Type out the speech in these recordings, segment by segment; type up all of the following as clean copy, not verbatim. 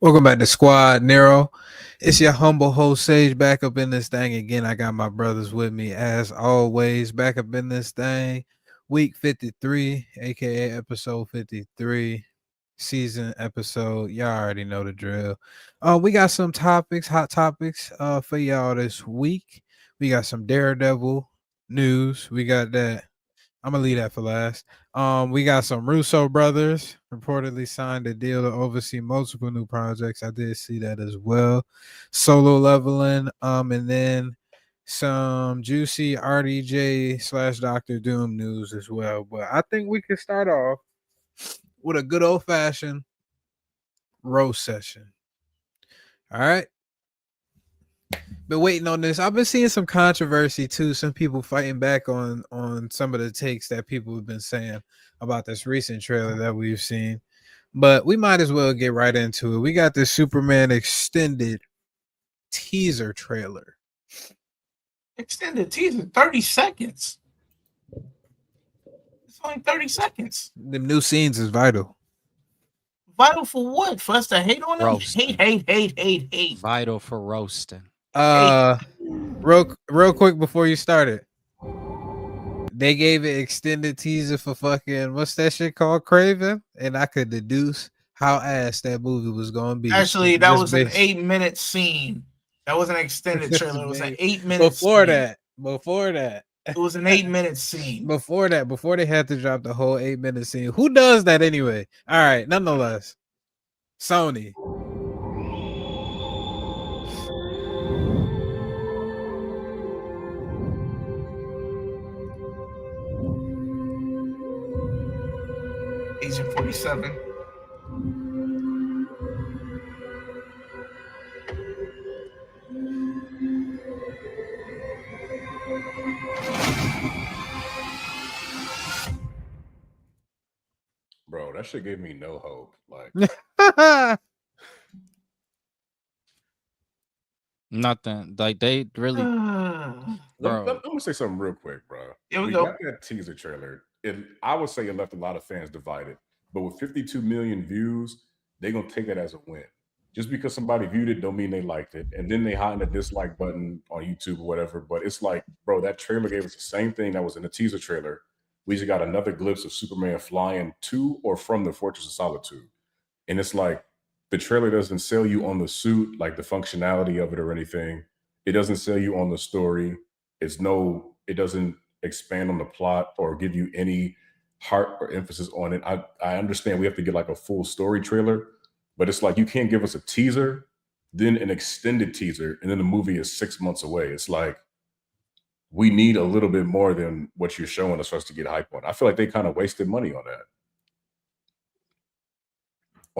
Welcome back to Squad Nero. It's your humble host Sage back up in this thing again. I got my brothers with me as always. Back up in this thing. Week 53, aka episode 53, season episode. Y'all already know the drill. We got some topics, hot topics for y'all this week. We got some Daredevil news. We got that. I'm gonna leave that for last. We got some Russo brothers reportedly signed a deal to oversee multiple new projects. I did see that as well. Solo leveling, and then some juicy RDJ slash Doctor Doom news as well. But I think we can start off with a good old fashioned roast session. All right. Been waiting on this. I've been seeing some controversy too. Some people fighting back on some of the takes that people have been saying about this recent trailer that we've seen. But we might as well get right into it. We got this Superman extended teaser trailer. Extended teaser, 30 seconds. It's only 30 seconds. The new scenes is vital. Vital for what? For us to hate on them? Roasting. Hate. Vital for roasting. Real quick before you started. They gave an extended teaser for fucking what's that shit called, Craven, and I could deduce how ass that movie was gonna be. Actually, that was an 8-minute scene. That was an extended trailer. It was an 8-minute before scene. that. It was an 8-minute scene. Before they had to drop the whole 8-minute scene. Who does that anyway? All right, nonetheless. Sony. Agent 47. Bro, that shit gave me no hope. Like Nothing. Like they really. I'm gonna say something real quick, bro. Here we go. Got that teaser trailer. I would say it left a lot of fans divided. But with 52 million views, they're gonna take it as a win. Just because somebody viewed it don't mean they liked it. And then they hide the dislike button on YouTube or whatever. But it's like, bro, that trailer gave us the same thing that was in the teaser trailer. We just got another glimpse of Superman flying to or from the Fortress of Solitude. And it's like the trailer doesn't sell you on the suit, like the functionality of it or anything. It doesn't sell you on the story. It doesn't expand on the plot or give you any heart or emphasis on it. I understand we have to get like a full story trailer, but it's like you can't give us a teaser, then an extended teaser, and then the movie is 6 months away. It's like we need a little bit more than what you're showing us for us to get hype on. I feel like they kind of wasted money on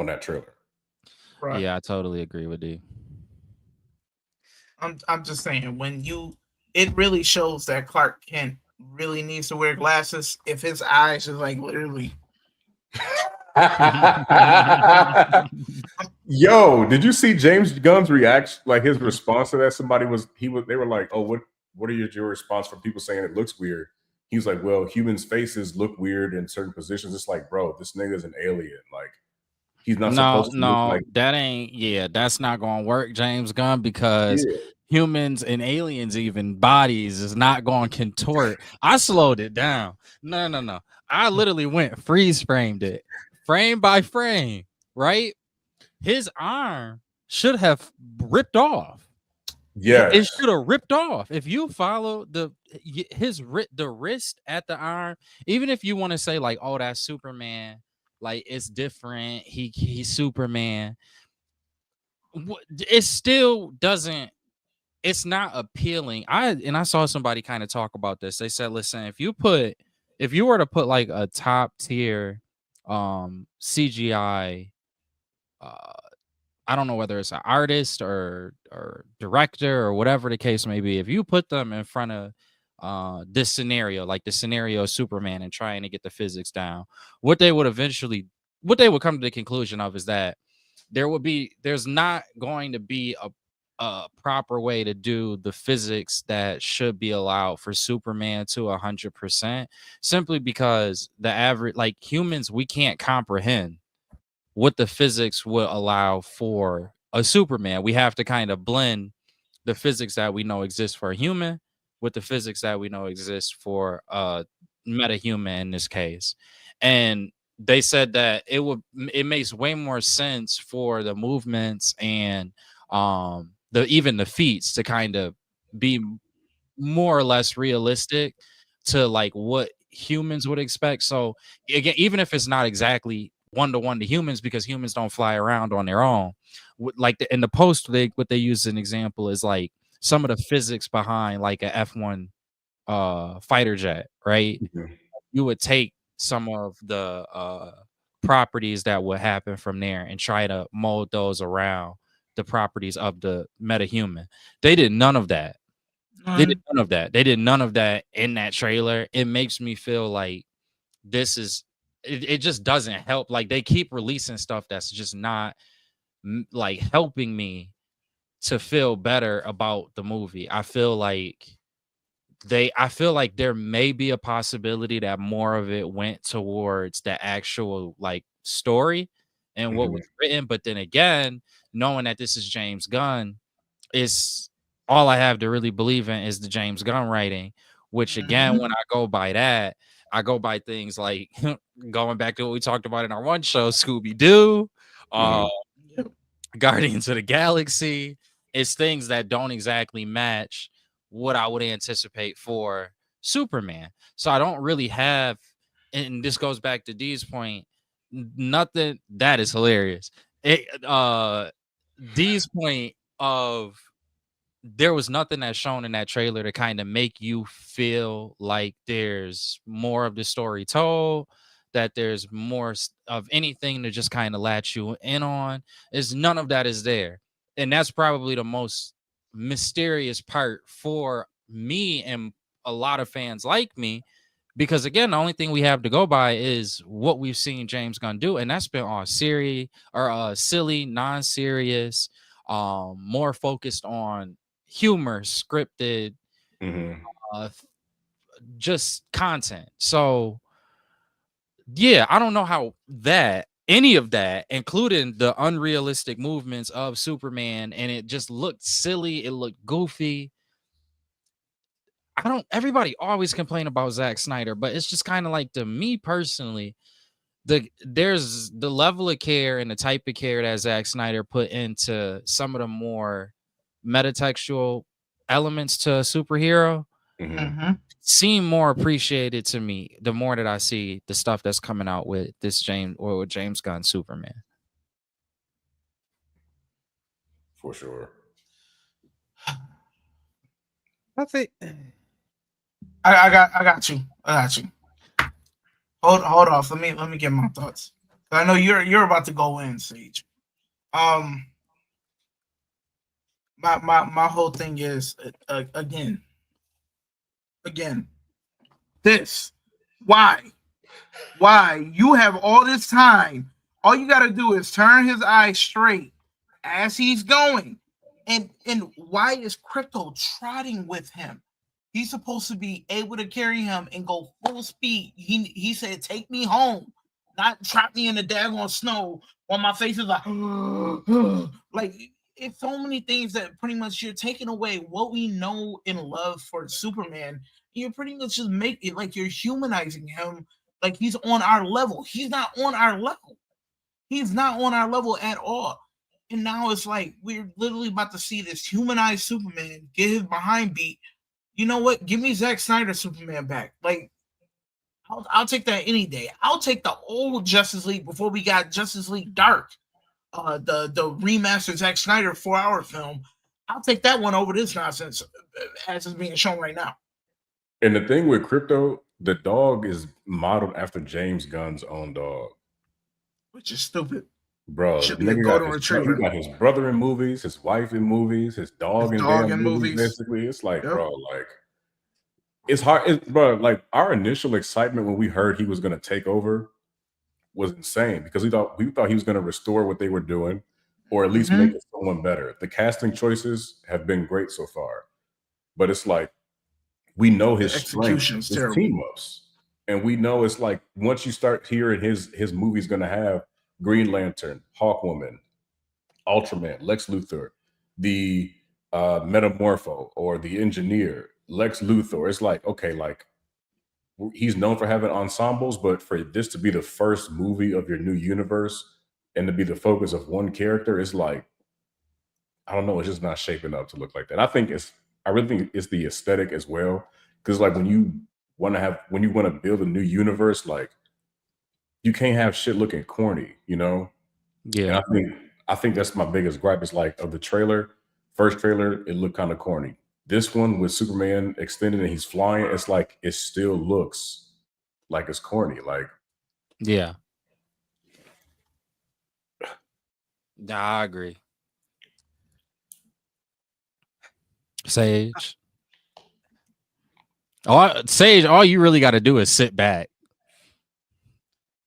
that trailer. Right. Yeah, I totally agree with you. I'm just saying, it really shows that Clark Kent really needs to wear glasses if his eyes is like literally. Yo, did you see James Gunn's reaction? Like his response to that? They were like, "Oh, what are your response from people saying it looks weird?" He was like, "Well, humans' faces look weird in certain positions." It's like, bro, this nigga's an alien. Like he's not supposed to look like that. That's not gonna work, James Gunn, because humans and aliens, even bodies, is not going to contort. I slowed it down. No. I literally went freeze framed it, frame by frame, right? His arm should have ripped off. Yeah, it should have ripped off. If you follow the wrist at the arm, even if you want to say like, oh, that's Superman, like it's different. He's Superman. It still doesn't. It's not appealing. I saw somebody kind of talk about this. They said, listen, if you were to put like a top tier CGI, I don't know whether it's an artist or director or whatever the case may be, if you put them in front of this scenario, like the scenario of Superman and trying to get the physics down, what they would come to the conclusion of is that there's not going to be a proper way to do the physics that should be allowed for Superman to 100%, simply because the average, like humans, we can't comprehend what the physics would allow for a Superman. We have to kind of blend the physics that we know exists for a human with the physics that we know exists for a metahuman in this case. And they said that it makes way more sense for the movements and even the feats to kind of be more or less realistic to like what humans would expect. So again, even if it's not exactly one to humans, because humans don't fly around on their own. Like in the post, what they use as an example is like some of the physics behind like a F1 fighter jet, right? Mhm. You would take some of the properties that would happen from there and try to mold those around the properties of the metahuman. They did none of that. They did none of that. They did none of that in that trailer. It makes me feel like this is it just doesn't help. Like they keep releasing stuff that's just not like helping me to feel better about the movie. I feel like there may be a possibility that more of it went towards the actual like story and what was written, but then again, knowing that this is James Gunn, is all I have to really believe in is the James Gunn writing, which again, when I go by that, I go by things like going back to what we talked about in our one show, Scooby Doo, Guardians of the Galaxy. It's things that don't exactly match what I would anticipate for Superman. So I don't really have, and this goes back to D's point, nothing that is hilarious. D's point of there was nothing that's shown in that trailer to kind of make you feel like there's more of the story told, that there's more of anything to just kind of latch you in on. Is none of that is there. And that's probably the most mysterious part for me and a lot of fans like me, because again, the only thing we have to go by is what we've seen James Gunn do, and that's been all silly, non-serious, more focused on humor, scripted, uh, just content. So yeah, I don't know how any of that, including the unrealistic movements of Superman, and it just looked silly, it looked goofy. Everybody always complain about Zack Snyder, but it's just kind of like, to me personally, there's the level of care and the type of care that Zack Snyder put into some of the more metatextual elements to a superhero seem more appreciated to me the more that I see the stuff that's coming out with James Gunn Superman. For sure. I think I got you. Hold off. Let me get my thoughts. I know you're about to go in, Sage. My whole thing is again. This why you have all this time. All you got to do is turn his eyes straight as he's going, and why is Crypto trotting with him? He's supposed to be able to carry him and go full speed. He said, "Take me home, not trap me in the daggone snow." While my face is like, like it's so many things that pretty much you're taking away what we know and love for Superman. You're pretty much just make it like you're humanizing him, like he's on our level. He's not on our level. He's not on our level at all. And now it's like we're literally about to see this humanized Superman get his behind beat. You know what? Give me Zack Snyder Superman back. Like, I'll take that any day. I'll take the old Justice League before we got Justice League Dark, the remastered Zack Snyder 4-hour film. I'll take that one over this nonsense as it's being shown right now. And the thing with Crypto, the dog is modeled after James Gunn's own dog, which is stupid. Bro, should be a golden retriever. He got his brother in movies, his wife in movies, his dog in movies. Basically, it's like, bro, like it's hard, bro. Like our initial excitement when we heard he was going to take over was insane because we thought he was going to restore what they were doing, or at least make it someone better. The casting choices have been great so far, but it's like we know his strength, his team ups, and we know it's like once you start hearing his movie's going to have Green Lantern, Hawkwoman, Ultraman, Lex Luthor, the Metamorpho or the Engineer, Lex Luthor. It's like, okay, like he's known for having ensembles, but for this to be the first movie of your new universe and to be the focus of one character, it's like, I don't know, it's just not shaping up to look like that. I really think it's the aesthetic as well. Because like when you want to build a new universe, like you can't have shit looking corny, you know? And Yeah. I think that's my biggest gripe is like of the trailer, first trailer, it looked kind of corny. This one with Superman extended and he's flying, it's like it still looks like it's corny. Like, Yeah. I agree. Sage. Sage, all you really got to do is sit back.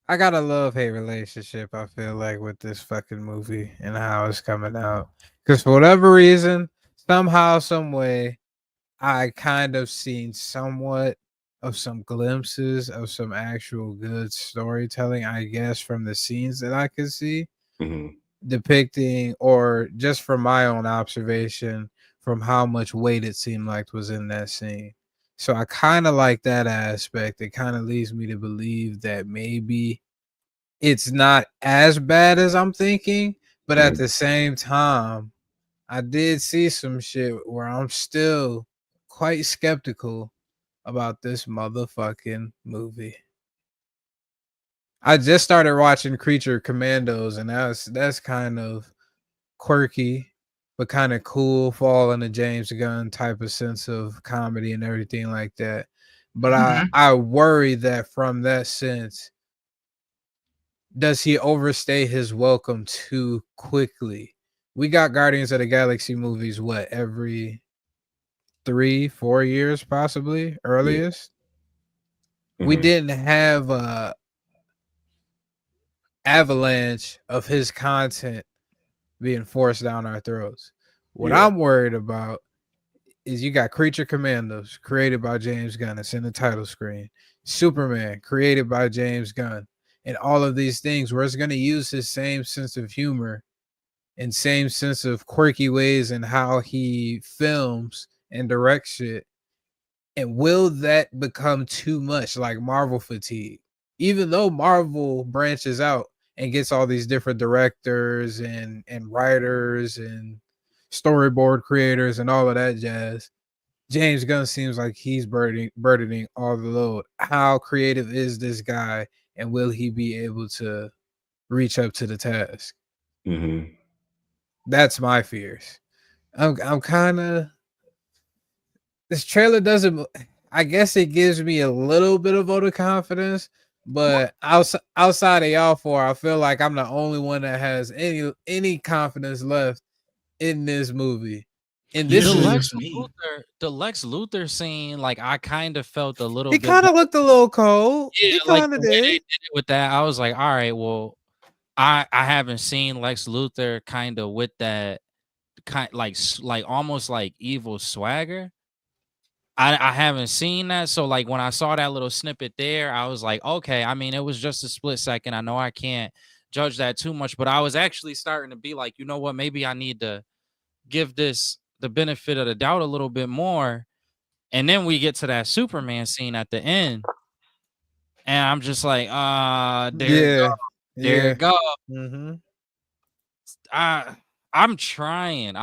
I got a love-hate relationship, I feel like, with this fucking movie and how it's coming out. Because for whatever reason, somehow, some way, I kind of seen somewhat of some glimpses of some actual good storytelling, I guess, from the scenes that I could see depicting, or just from my own observation, from how much weight it seemed like was in that scene. So I kind of like that aspect. It kind of leads me to believe that maybe it's not as bad as I'm thinking, but at the same time, I did see some shit where I'm still quite skeptical about this motherfucking movie. I just started watching Creature Commandos, and that's kind of quirky, but kind of cool, fall in the James Gunn type of sense of comedy and everything like that. But I worry that from that sense, does he overstay his welcome too quickly? We got Guardians of the Galaxy movies, what, every 3-4 years, possibly earliest? We didn't have a avalanche of his content being forced down our throats. What I'm worried about is you got Creature Commandos created by James Gunn. It's in the title screen. Superman created by James Gunn. And all of these things where it's going to use his same sense of humor and same sense of quirky ways in how he films and directs shit. And will that become too much, like Marvel fatigue? Even though Marvel branches out and gets all these different directors and writers and storyboard creators and all of that jazz, James Gunn seems like he's burdening all the load. How creative is this guy, and will he be able to reach up to the task? That's my fears. I'm kind of, this trailer doesn't, I guess it gives me a little bit of vote of confidence, but outside of y'all four, I feel like I'm the only one that has any confidence left in this movie. In this the Lex Luthor scene, like I kind of felt a little. He kind of looked a little cold. Yeah, he like kind of the way did. they did it with that. I was like, all right, well, I haven't seen Lex Luthor kind of with that kind, like almost like evil swagger. I haven't seen that. So like when I saw that little snippet there, I was like, okay, I mean, it was just a split second. I know I can't judge that too much, but I was actually starting to be like, you know what, maybe I need to give this the benefit of the doubt a little bit more. And then we get to that Superman scene at the end. And I'm just like, there it go. Mm-hmm. I'm trying.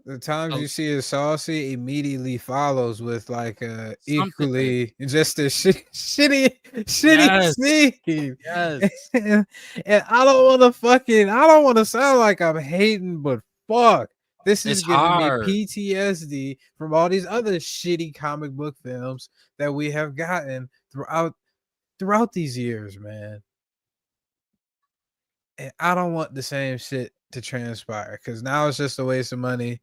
The times you see it saucy immediately follows with like equally like, just a shitty scene. Yes. And I don't want to sound like I'm hating, but fuck, this is giving hard. me PTSD from all these other shitty comic book films that we have gotten throughout these years, man. And I don't want the same shit to transpire, because now it's just a waste of money.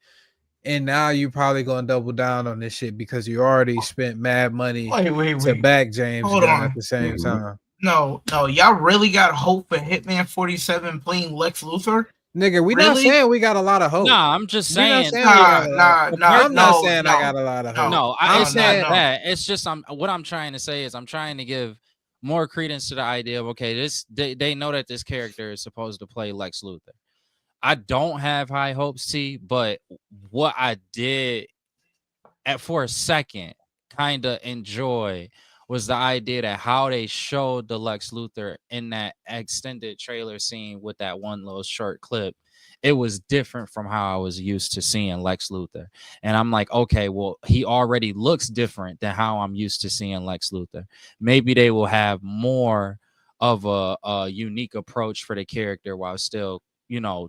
And now you're probably gonna double down on this shit because you already spent mad money to back James Gunn at the same time. No, y'all really got hope for Hitman 47 playing Lex Luthor? Nigga, we not saying we got a lot of hope. Nah, I'm just saying. I'm not saying I got a lot of hope. No, I'm saying that. It's just what I'm trying to say is I'm trying to give more credence to the idea of, okay, they know that this character is supposed to play Lex Luthor. I don't have high hopes, T, but what I did for a second kind of enjoy was the idea that how they showed the Lex Luthor in that extended trailer scene with that one little short clip. It was different from how I was used to seeing Lex Luthor. And I'm like, okay, well, he already looks different than how I'm used to seeing Lex Luthor. Maybe they will have more of a unique approach for the character while still,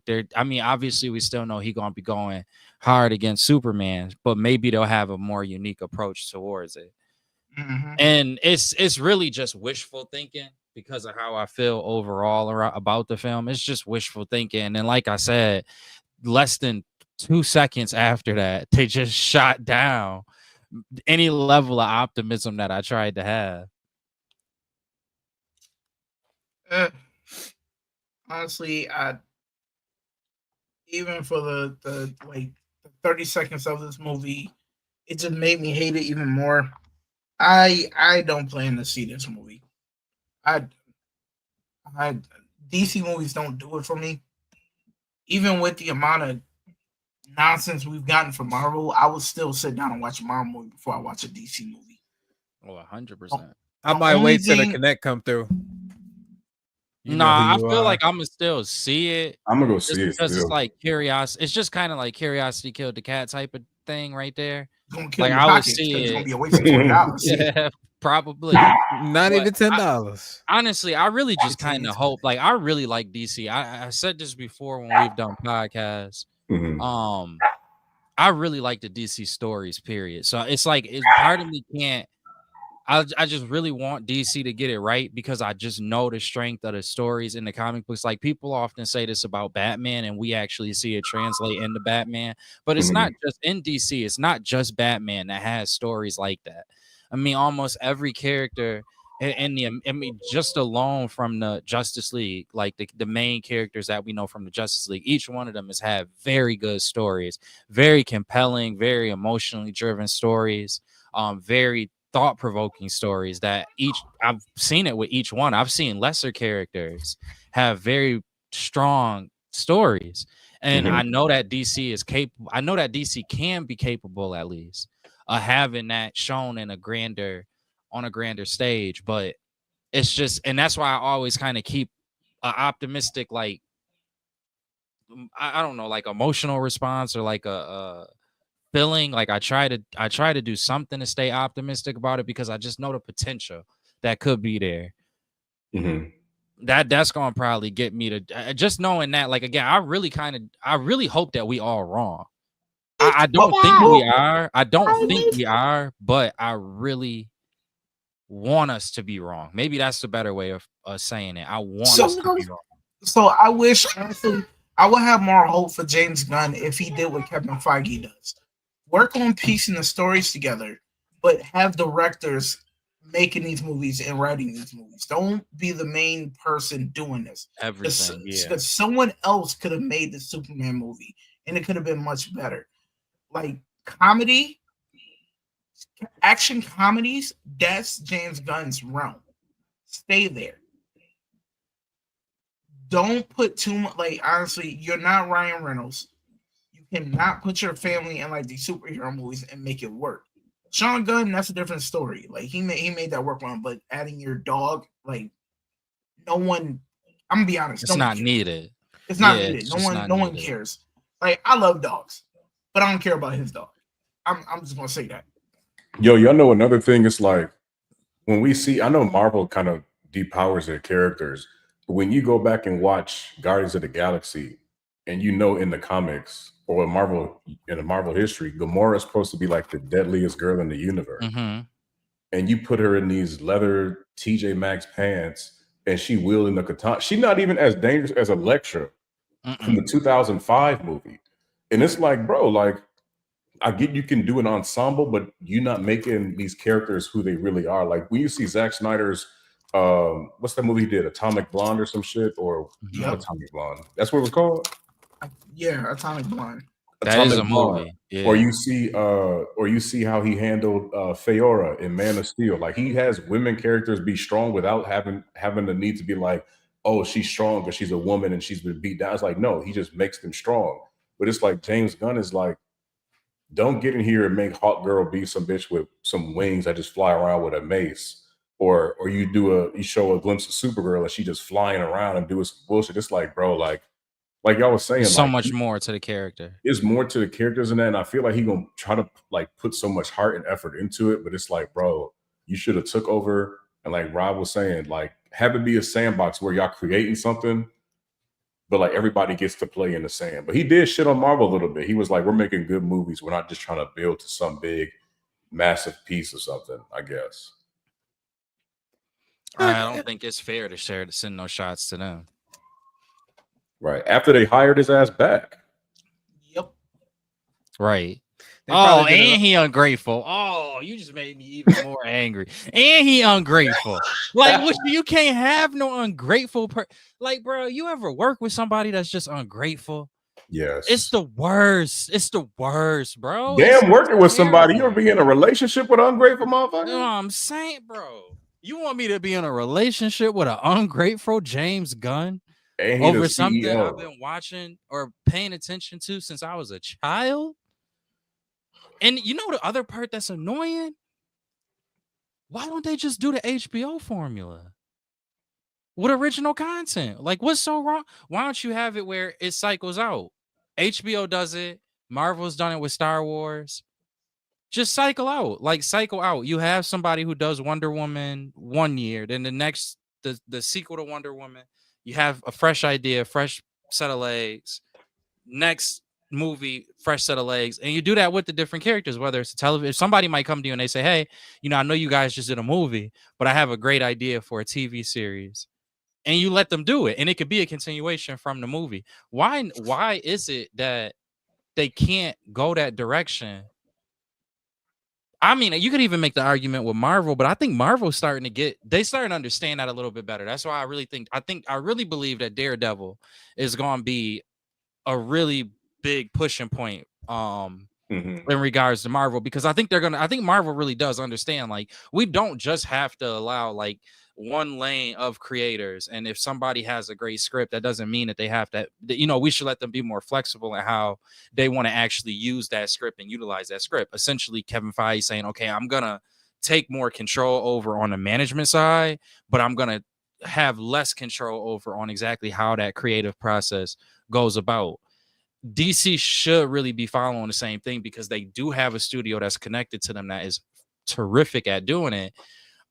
there. I mean, obviously we still know he gonna be going hard against Superman, but maybe they'll have a more unique approach towards it. Mm-hmm. And it's really just wishful thinking because of how I feel overall about the film. It's just wishful thinking. And like I said, less than 2 seconds after that, they just shot down any level of optimism that I tried to have. Honestly, even for the 30 seconds of this movie, it just made me hate it even more. I don't plan to see this movie. I I DC movies don't do it for me. Even with the amount of nonsense we've gotten from Marvel, I would still sit down and watch a Marvel movie before I watch a DC movie. Oh, 100%. I might wait till the Connect come through. Nah, I feel like I'm gonna still see it. I'm gonna go just see it because still. it's like curiosity. It's just kind of like curiosity killed the cat type of thing right there. It's gonna kill Like your I would pockets see because it's gonna it. be a waste of $20. Yeah, probably. Not But even $10. Honestly, I really just It's- kind of hope. Like I really like DC. I said this before when we've done podcasts. Mhm. I really like the DC stories. Period. So it's like part of me can't. I just really want DC to get it right because I just know the strength of the stories in the comic books. Like people often say this about Batman, and we actually see it translate into Batman. But it's not just in DC. It's not just Batman that has stories like that. I mean, almost every character in the, I mean, just alone from the Justice League, like the main characters that we know from the Justice League, each one of them has had very good stories, very compelling, very emotionally driven stories, very thought-provoking stories that I've seen it with each one. I've seen lesser characters have very strong stories. And I know that DC is capable. I know that DC can be capable at least of having that shown in on a grander stage. But it's just, and that's why I always kind of keep an optimistic, like I don't know, like emotional response or like a feeling. Like I try to do something to stay optimistic about it because I just know the potential that could be there. That's gonna probably get me to just knowing that. Like again, I really hope that we all wrong. I don't think we are. I don't think we are, but I really want us to be wrong. Maybe that's the better way of saying it. I want us to be wrong. So I wish honestly I would have more hope for James Gunn if he did what Kevin Feige does. Work on piecing the stories together, but have directors making these movies and writing these movies. Don't be the main person doing this. Everything, Because someone else could have made the Superman movie and it could have been much better. Like comedy, action comedies, that's James Gunn's realm. Stay there. Don't put too much. Like honestly, you're not Ryan Reynolds. You cannot put your family in like these superhero movies and make it work. Sean Gunn, that's a different story. Like he made that work on him, but adding your dog, like no one. I'm gonna be honest. It's not needed. It's not needed. No one cares. Like I love dogs, but I don't care about his dog. I'm just gonna say that. Yo, y'all know another thing is like when we see, I know Marvel kind of depowers their characters, but when you go back and watch Guardians of the Galaxy, and you know in the comics or in the Marvel history, Gamora is supposed to be like the deadliest girl in the universe, and you put her in these leather TJ Maxx pants, and she wielding the katana. She's not even as dangerous as Elektra from the 2005 movie, and it's like, bro, like. I get you can do an ensemble, but you're not making these characters who they really are. Like when you see Zack Snyder's, what's that movie he did, Atomic Blonde or some shit, or not Atomic Blonde? That's what it was called. Yeah, Atomic Blonde. That is a Atomic Blonde. movie. Yeah. Or you see how he handled Feora in Man of Steel. Like he has women characters be strong without having the need to be like, oh, she's strong because she's a woman and she's been beat down. It's like, no, he just makes them strong. But it's like James Gunn is like, don't get in here and make Hawk Girl be some bitch with some wings that just fly around with a mace. Or you show a glimpse of Supergirl and she just flying around and doing some bullshit. It's like, bro, like y'all was saying, There's so like much more to the character. there's more to the characters than that. And I feel like he gonna try to like put so much heart and effort into it, but it's like, bro, you should have took over and like Rob was saying, like have it be a sandbox where y'all creating something, but like everybody gets to play in the sand. But he did shit on Marvel a little bit. He was like, we're making good movies. We're not just trying to build to some big, massive piece or something, I guess. I don't think it's fair to send no shots to them. Right. After they hired his ass back. Yep. Right. They Oh, probably did and he ungrateful. Oh, you just made me even more angry. And he ungrateful. Like, what, you can't have no ungrateful like, bro, you ever work with somebody that's just ungrateful? Yes. It's the worst. It's the worst, bro. Damn, It's working with somebody. You terrible. ever be in a relationship with an ungrateful motherfucker? You know what I'm saying, bro? You want me to be in a relationship with an ungrateful James Gunn And he over the something CEO. I've been watching or paying attention to since I was a child? And you know the other part that's annoying? Why don't they just do the HBO formula with original content? Like, what's so wrong? Why don't you have it where it cycles out? HBO does it. Marvel's done it with Star Wars. Just cycle out. Like, cycle out. You have somebody who does Wonder Woman 1 year, then the sequel to Wonder Woman, you have a fresh idea, fresh set of legs. Next movie, fresh set of legs, and you do that with the different characters, whether it's a television. Somebody might come to you and they say, hey, I know you guys just did a movie, but I have a great idea for a TV series, and you let them do it, and it could be a continuation from the movie. Why is it that they can't go that direction? I mean, you could even make the argument with Marvel, but I think Marvel's starting to understand that a little bit better. That's why I really believe that Daredevil is going to be a really big pushing point in regards to Marvel, because I think Marvel really does understand, like, we don't just have to allow like one lane of creators, and if somebody has a great script, that doesn't mean that they have to, we should let them be more flexible in how they want to actually use that script and utilize that script. Essentially, Kevin Feige saying, okay, I'm gonna take more control over on the management side, but I'm gonna have less control over on exactly how that creative process goes about. DC should really be following the same thing, because they do have a studio that's connected to them that is terrific at doing it.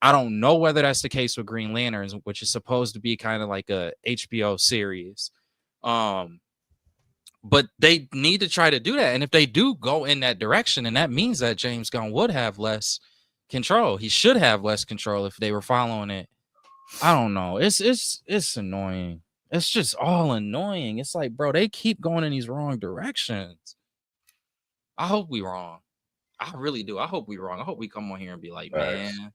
I don't know whether that's the case with Green Lanterns, which is supposed to be kind of like a HBO series. But they need to try to do that. And if they do go in that direction, and that means that James Gunn would have less control. He should have less control if they were following it. I don't know. It's annoying. It's just all annoying. It's like, bro, they keep going in these wrong directions. I hope we wrong. I really do. I hope we wrong. I hope we come on here and be like, man,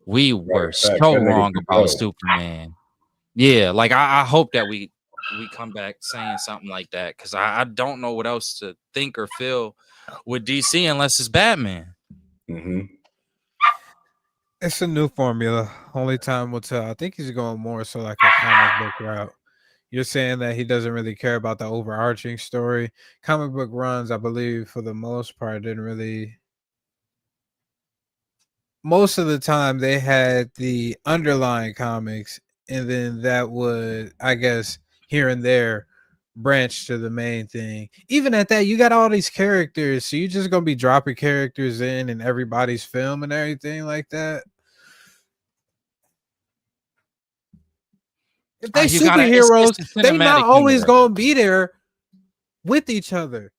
we were so wrong about Superman. Yeah, like I hope that we come back saying something like that, because I don't know what else to think or feel with DC unless it's Batman. It's a new formula. Only time will tell. I think he's going more so like a comic book route. You're saying that he doesn't really care about the overarching story. Comic book runs, I believe, for the most part, didn't really. Most of the time, they had the underlying comics, and then that would, I guess, here and there, branch to the main thing. Even at that, you got all these characters, so you're just gonna be dropping characters in everybody's film and everything like that. If they superheroes, they not always gonna be there with each other.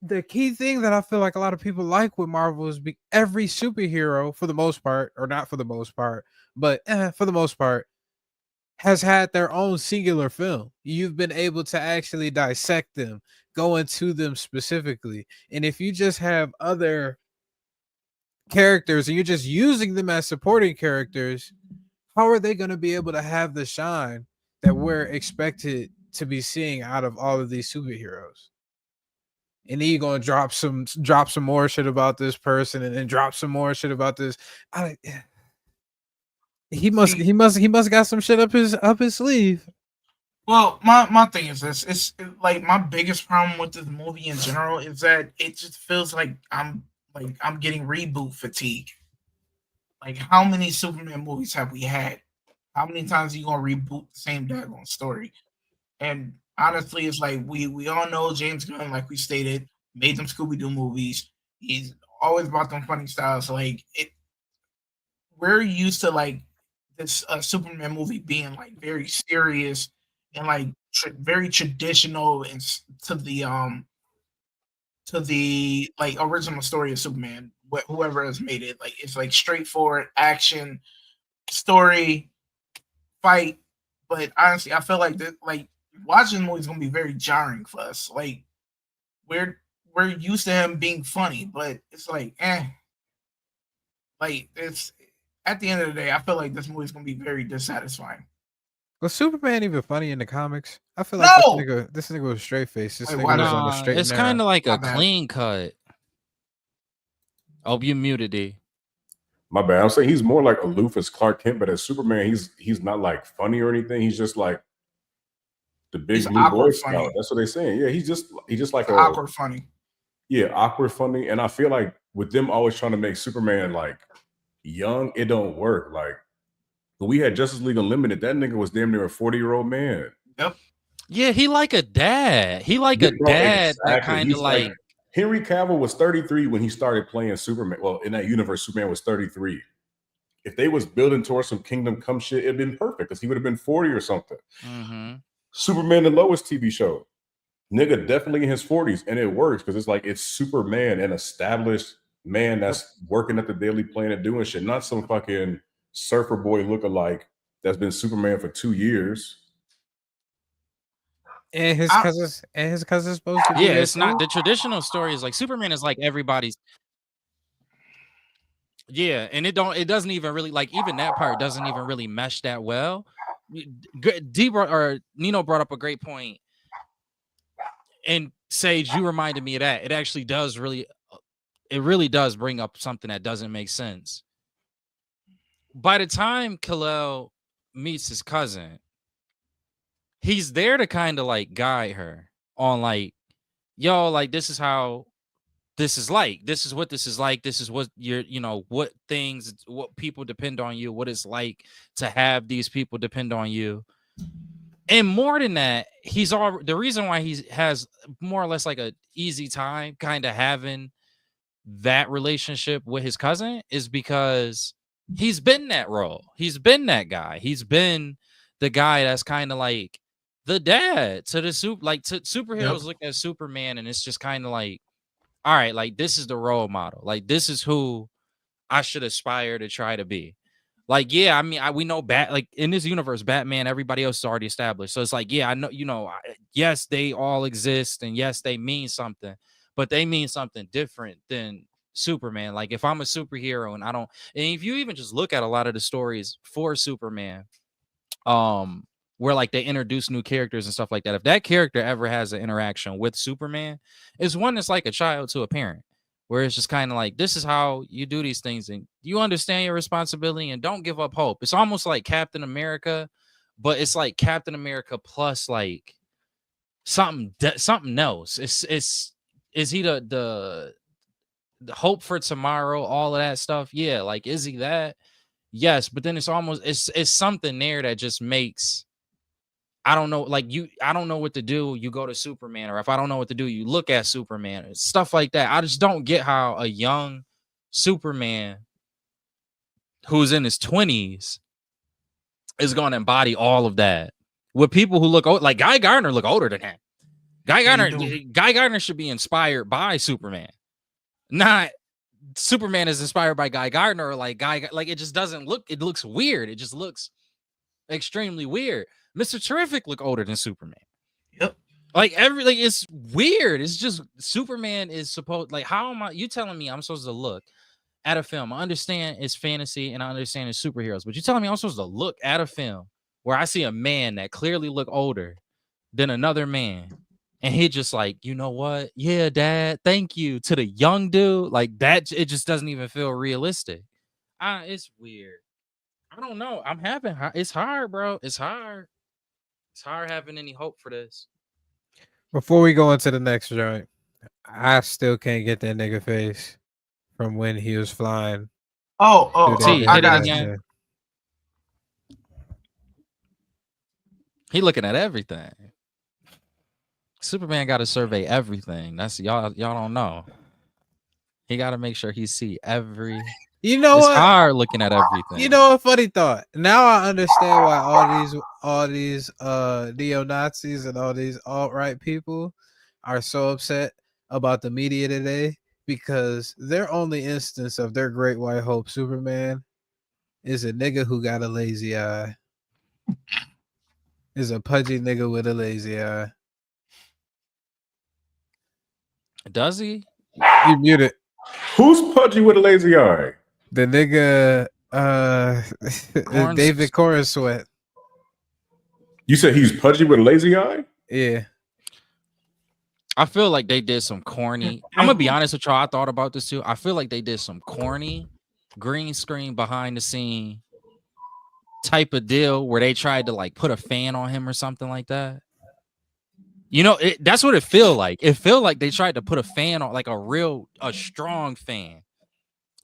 The key thing that I feel like a lot of people like with Marvel is every superhero, for the most part, or not for the most part, but for the most part, has had their own singular film. You've been able to actually dissect them, go into them specifically. And if you just have other characters and you're just using them as supporting characters, how are they going to be able to have the shine that we're expected to be seeing out of all of these superheroes? and then you're gonna drop some more shit about this person, and then drop some more shit about this. He must got some shit up his sleeve. Well, my thing is this: it's like my biggest problem with this movie in general is that it just feels like I'm getting reboot fatigue. Like, how many Superman movies have we had? How many times are you gonna reboot the same daggone story? And honestly, it's like we all know James Gunn, like we stated, made them Scooby Doo movies. He's always about them funny styles. Like we're used to like this Superman movie being like very serious and like very traditional and to the like original story of Superman. Whoever has made it, like it's like straightforward action story fight. But honestly, I feel like that like watching the movie is gonna be very jarring for us. Like we're we're used to him being funny, but it's like like it's at the end of the day, I feel like this movie is gonna be very dissatisfying. Was Superman even funny in the comics? I feel like No, this nigga was straight face. This Wait, nigga why was not? on the Nah, straight it's and kind narrow. of like My a bad. clean cut. Oh, you muted D. My bad. I'm saying he's more like aloof as Clark Kent, but as Superman, he's not like funny or anything. He's just like the big He's blue Boy awkward Scout. funny. That's what they're saying. Yeah, he's just like It's awkward funny. awkward funny. And I feel like with them always trying to make Superman like young, it don't work. Like when we had Justice League Unlimited, that nigga was damn near a 40-year-old man. Yep. Yeah, he like a dad. He like a Bro, dad that exactly. kind of He's like Henry Cavill was 33 when he started playing Superman. Well, in that universe, Superman was 33. If they was building towards some Kingdom Come shit, it'd been perfect because he would have been 40 or something. Superman, the Lois TV show, nigga, definitely in his 40s, and it works because it's like it's Superman, an established man that's working at the Daily Planet doing shit, not some fucking surfer boy lookalike that's been Superman for 2 years. And his cousins supposed to be yeah, there it's not too? the traditional story is like Superman is like everybody's. Yeah, and it doesn't even really like even that part doesn't even really mesh that well. Nino brought up a great point, and Sage, you reminded me of that. It actually does really, it really does bring up something that doesn't make sense. By the time Kal-El meets his cousin, he's there to kind of like guide her on like, yo, like this is how this is like. This is what this is like. This is what what things, what people depend on you, what it's like to have these people depend on you. And more than that, the reason why he has more or less like a easy time kind of having that relationship with his cousin is because he's been that role. He's been that guy. He's been the guy that's kind of like the dad to the superheroes look at Superman and it's just kind of like, all right, like this is the role model. Like this is who I should aspire to try to be. Like, yeah, I mean, we know like in this universe, Batman, everybody else is already established. So it's like, yeah, I know, yes, they all exist and yes, they mean something, but they mean something different than Superman. Like if I'm a superhero and and if you even just look at a lot of the stories for Superman, where like they introduce new characters and stuff like that, if that character ever has an interaction with Superman, it's one that's like a child to a parent, where it's just kind of like, this is how you do these things and you understand your responsibility and don't give up hope. It's almost like Captain America, but it's like Captain America plus like something else. Is he the hope for tomorrow, all of that stuff? Yeah, like is he that? Yes, but then it's something there that just makes, I don't know, like I don't know what to do. You go to Superman, or if I don't know what to do, you look at Superman and stuff like that. I just don't get how a young Superman who's in his 20s is going to embody all of that with people who look like Guy Gardner look older than him. Guy Gardner should be inspired by Superman, not Superman is inspired by Guy Gardner or like it just doesn't look, it looks weird. It just looks extremely weird. Mr. Terrific look older than Superman. Yep. Like everything is weird. It's just Superman is supposed, like, how am you telling me I'm supposed to look at a film? I understand it's fantasy and I understand it's superheroes, but you're telling me I'm supposed to look at a film where I see a man that clearly look older than another man And he just like, you know what? Yeah, dad, thank you. To the young dude, like that, it just doesn't even feel realistic. It's weird. I don't know. It's hard, bro. It's hard. It's hard having any hope for this. Before we go into the next joint, I still can't get that nigga face from when he was flying. T, I hit it got again. you. He looking at everything. Superman got to survey everything. That's y'all don't know. He got to make sure he see every. You know it's what? hard looking at everything. You know, a funny thought. Now I understand why all these neo-Nazis and all these alt-right people are so upset about the media today, because their only instance of their great white hope Superman is a nigga who got a lazy eye. Is a pudgy nigga with a lazy eye. Does he? You muted. Who's pudgy with a lazy eye? The nigga David Corn Sweat. You said he's pudgy with a lazy eye? Yeah. I feel like they did some corny. I'm gonna be honest with y'all. I thought about this too. I feel like they did some corny green screen behind the scene type of deal where they tried to like put a fan on him or something like that. You know, that's what it feel like. It feel like they tried to put a fan on, like a strong fan.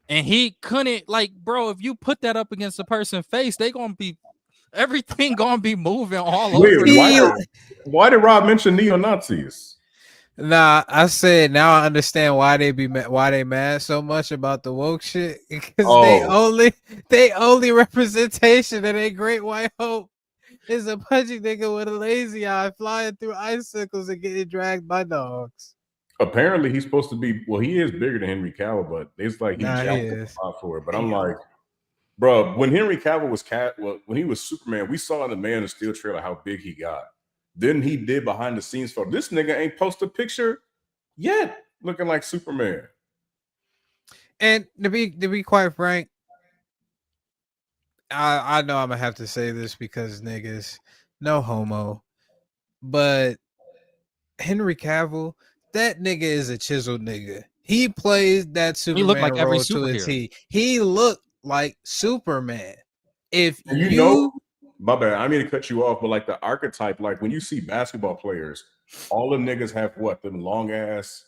And he couldn't, like, bro, if you put that up against a person's face, everything gonna be moving all over. Why did Rob mention neo-Nazis? Nah, I said now I understand why they mad so much about the woke shit, because they only representation of a great white hope is a pudgy nigga with a lazy eye flying through icicles and getting dragged by dogs. Apparently he's supposed to be, well, he is bigger than Henry Cavill, but it's like he for it. But I'm like, bro, when Henry Cavill was when he was Superman, we saw in the Man of Steel trailer how big he got. Then he did behind the scenes for this nigga ain't post a picture yet looking like Superman. And to be quite frank, I know I'm gonna have to say this because niggas, no homo, but Henry Cavill, that nigga is a chiseled nigga. He plays that Superman like role to a T. He looked like Superman. If you know, my bad, I mean to cut you off, but like the archetype, like when you see basketball players, all the niggas have what? Them long ass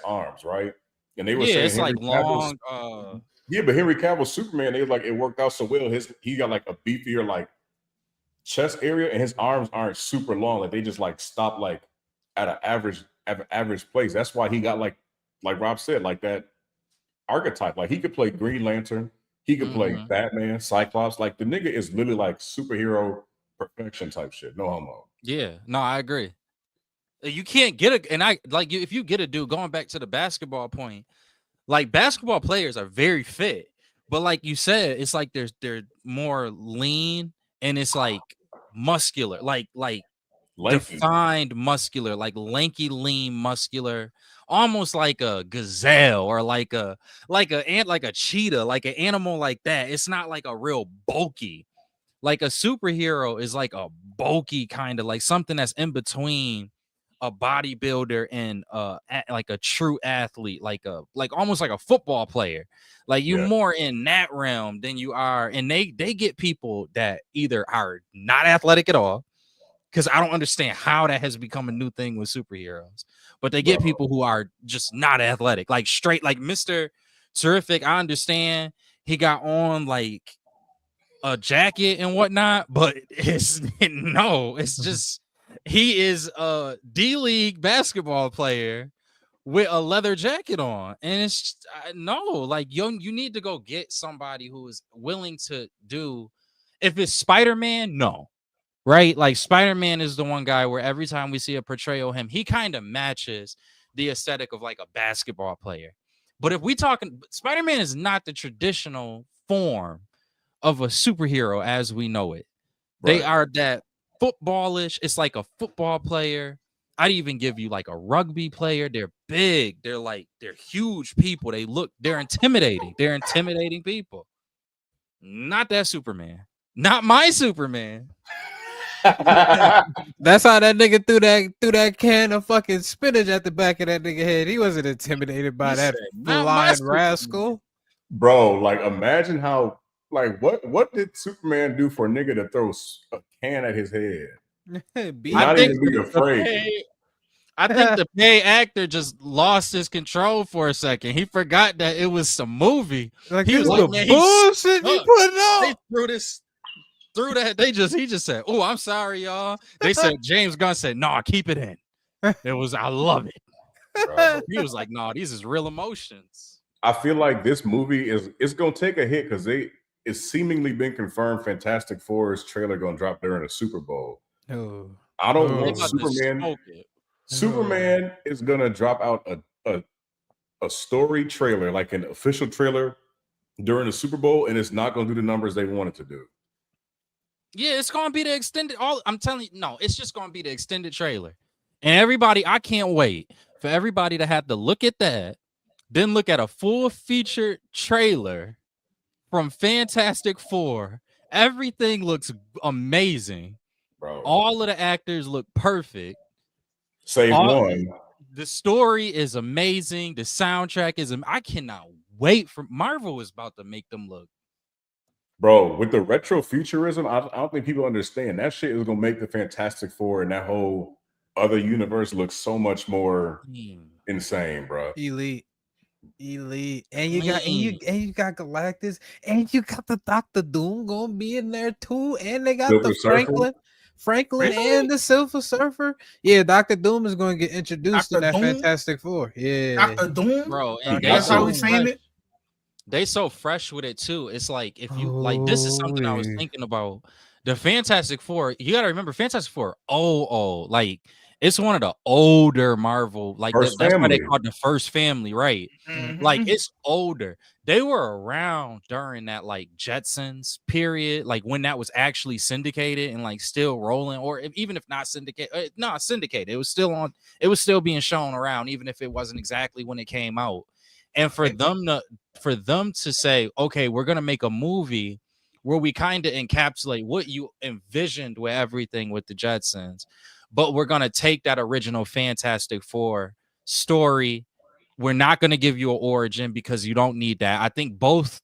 arms, right? And they were saying it's Henry like long. Yeah, but Henry Cavill's Superman, they was like, it worked out so well. He got like a beefier like chest area, and his arms aren't super long. Like they just like stop like at an average place. That's why he got like Rob said, like that archetype. Like he could play Green Lantern, he could play Batman, Cyclops. Like the nigga is literally like superhero perfection type shit. No homo. Yeah, no, I agree. You can't get if you get a dude, going back to the basketball point, like basketball players are very fit, but like you said, it's like they're more lean and it's like muscular, like lanky. Defined muscular, like lanky, lean, muscular, almost like a gazelle or like a cheetah, like an animal like that. It's not like a real bulky. Like a superhero is like a bulky kind of like something that's in between a bodybuilder and like a true athlete, like almost like a football player. Like you more in that realm than you are, and they get people that either are not athletic at all, because I don't understand how that has become a new thing with superheroes, but they get people who are just not athletic, like straight, like Mr. Terrific. I understand he got on like a jacket and whatnot, but it's just he is a D-League basketball player with a leather jacket on, and it's like you need to go get somebody who is willing to do. If it's Spider-Man, no, right? Like Spider-Man is the one guy where every time we see a portrayal of him, he kind of matches the aesthetic of like a basketball player. But if we talking, Spider-Man is not the traditional form of a superhero as we know it. Right. They are that footballish. It's like a football player. I'd even give you like a rugby player. They're big. They're huge people. They're intimidating. They're intimidating people. Not that Superman. Not my Superman. That's how that nigga threw that can of fucking spinach at the back of that nigga head. He wasn't intimidated by He that said, "Not my flying Superman." rascal. Bro, like imagine how like what did Superman do for a nigga to throw a can at his head? Beat I Not think even be afraid. the pay actor just lost his control for a second. He forgot that it was some movie. like He this was is like, the man, bullshit you sucked. putting They on. threw that. He just said, "Oh, I'm sorry, y'all." They said James Gunn said, "Nah, keep it in." I love it. Bro. He was like, "Nah, these is real emotions." I feel like this movie it's gonna take a hit because it's seemingly been confirmed Fantastic Four's trailer gonna drop during the Super Bowl. Oh, I don't They want about to Superman. smoke it. Superman is gonna drop out a story trailer, like an official trailer during the Super Bowl, and it's not gonna do the numbers they want it to do. Yeah, it's gonna be the extended. I'm telling you, no, it's just gonna be the extended trailer. And everybody, I can't wait for everybody to have to look at that, then look at a full featured trailer from Fantastic Four. Everything looks amazing. Bro. All of the actors look perfect. Save one. The story is amazing. The soundtrack is. I cannot wait for Marvel is about to make them look. Bro, with the retro futurism, I don't think people understand that shit is gonna make the Fantastic Four and that whole other universe look so much more insane, bro. Elite. And you got Galactus, and you got the Doctor Doom gonna be in there too, and they got Silver the Surfer? Franklin Really? and the Silver Surfer. Yeah, Doctor Doom is going to get introduced in Dr. that Doom? Fantastic Four. Yeah, Dr. Doom? Bro, and Dr. That's how Doom. we saying it? They so fresh with it too. It's like if you like this is something I was thinking about. The Fantastic Four, you gotta remember Fantastic Four, like it's one of the older Marvel, like First that's why they family. called the first family, right? Like Mhm. it's older. They were around during that like Jetsons period, like when that was actually syndicated and like still rolling, or even if not syndicated, not syndicated, it was still on, it was still being shown around, even if it wasn't exactly when it came out. And for them to say, okay, we're gonna make a movie where we kind of encapsulate what you envisioned with everything with the Jetsons, but we're gonna take that original Fantastic Four story. We're not gonna give you an origin because you don't need that. I think both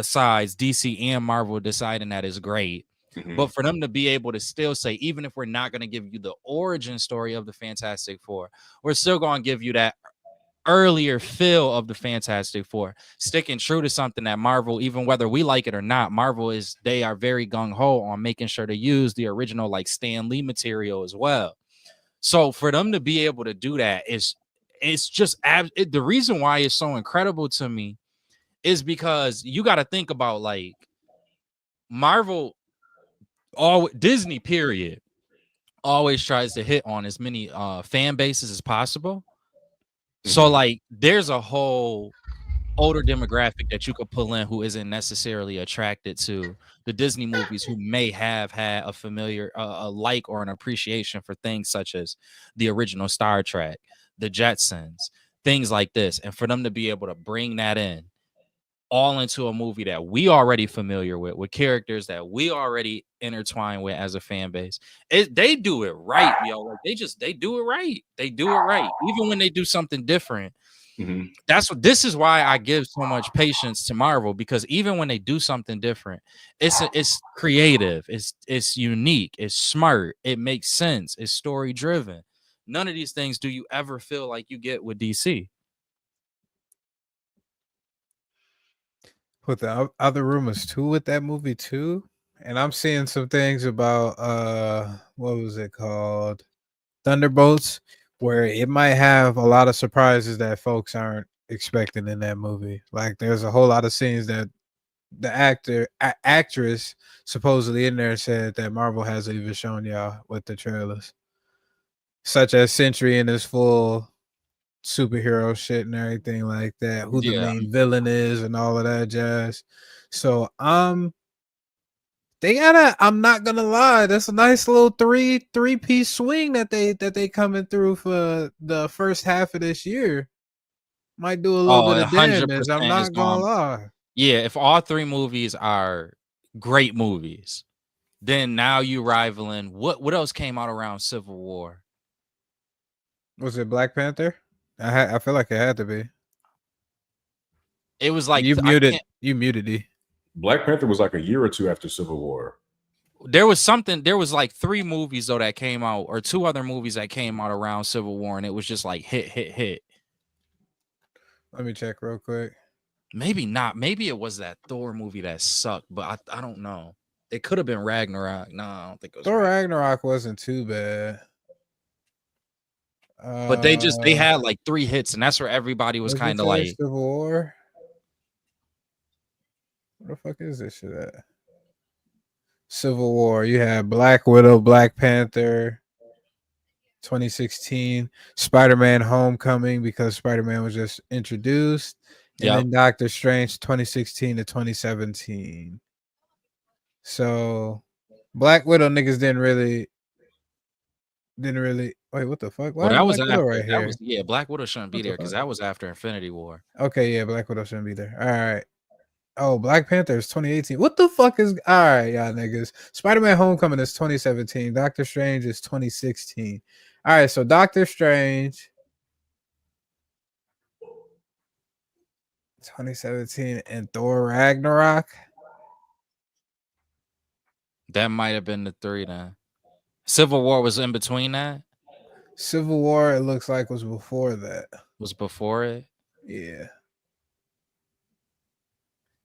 sides, DC and Marvel, deciding that is great. Mhm. But for them to be able to still say, even if we're not going to give you the origin story of the Fantastic Four, we're still going to give you that earlier feel of the Fantastic Four, sticking true to something that Marvel, even whether we like it or not, they are very gung-ho on making sure to use the original like Stan Lee material as well. So for them to be able to do that it's just the reason why it's so incredible to me is because you got to think about like Marvel, all Disney period, always tries to hit on as many fan bases as possible. So like there's a whole older demographic that you could pull in who isn't necessarily attracted to the Disney movies, who may have had a familiar a like or an appreciation for things such as the original Star Trek, the Jetsons, things like this. And for them to be able to bring that in all into a movie that we already familiar with characters that we already intertwine with as a fan base, they do it right, yo. Like they do it right. They do it right, even when they do something different. This is why I give so much patience to Marvel, because even when they do something different, it's creative, it's unique, it's smart, it makes sense, it's story driven. None of these things do you ever feel like you get with DC. With the other rumors too with that movie too, and I'm seeing some things about what was it called, Thunderbolts, where it might have a lot of surprises that folks aren't expecting in that movie. Like there's a whole lot of scenes that the actress supposedly in there said that Marvel hasn't even shown y'all with the trailers, such as Sentry in his full superhero shit and everything like that, who the main villain is and all of that jazz. So I'm not gonna lie, that's a nice little three-piece swing that they coming through for the first half of this year. Might do a little bit of damage. I'm 100% is not gonna lie. Yeah, if all three movies are great movies, Then now you rivaling what else came out around Civil War? Was it Black Panther? I feel like it had to be. It was like You I muted. can't. You muted D. Black Panther was like a year or two after Civil War. There was something. There was like 3 movies though that came out, or 2 other movies that came out around Civil War, and it was just like hit. Let me check real quick. Maybe not. Maybe it was that Thor movie that sucked, but I don't know. It could have been Ragnarok. No, I don't think it was. Thor Ragnarok. Ragnarok wasn't too bad. But they had like 3 hits, and that's where everybody was Does it kind of say like. Civil War. Where the fuck is this shit at? Civil War. You had Black Widow, Black Panther, 2016, Spider-Man Homecoming because Spider-Man was just introduced, and Yep. then Doctor Strange 2016 to 2017. So Black Widow niggas didn't really wait, what the fuck? Why Well, is that was Black Widow after. right That here? was Black Widow shouldn't be What the there because fuck? that was after Infinity War. Okay, yeah, Black Widow shouldn't be there. All right. Oh, Black Panther is 2018. What the fuck is all right, y'all niggas? Spider-Man Homecoming is 2017. Doctor Strange is 2016. All right, so Doctor Strange 2017 and Thor Ragnarok. That might have been the 3 then. Civil War was in between that. Civil War, it looks like, was before that. Was before it. Yeah.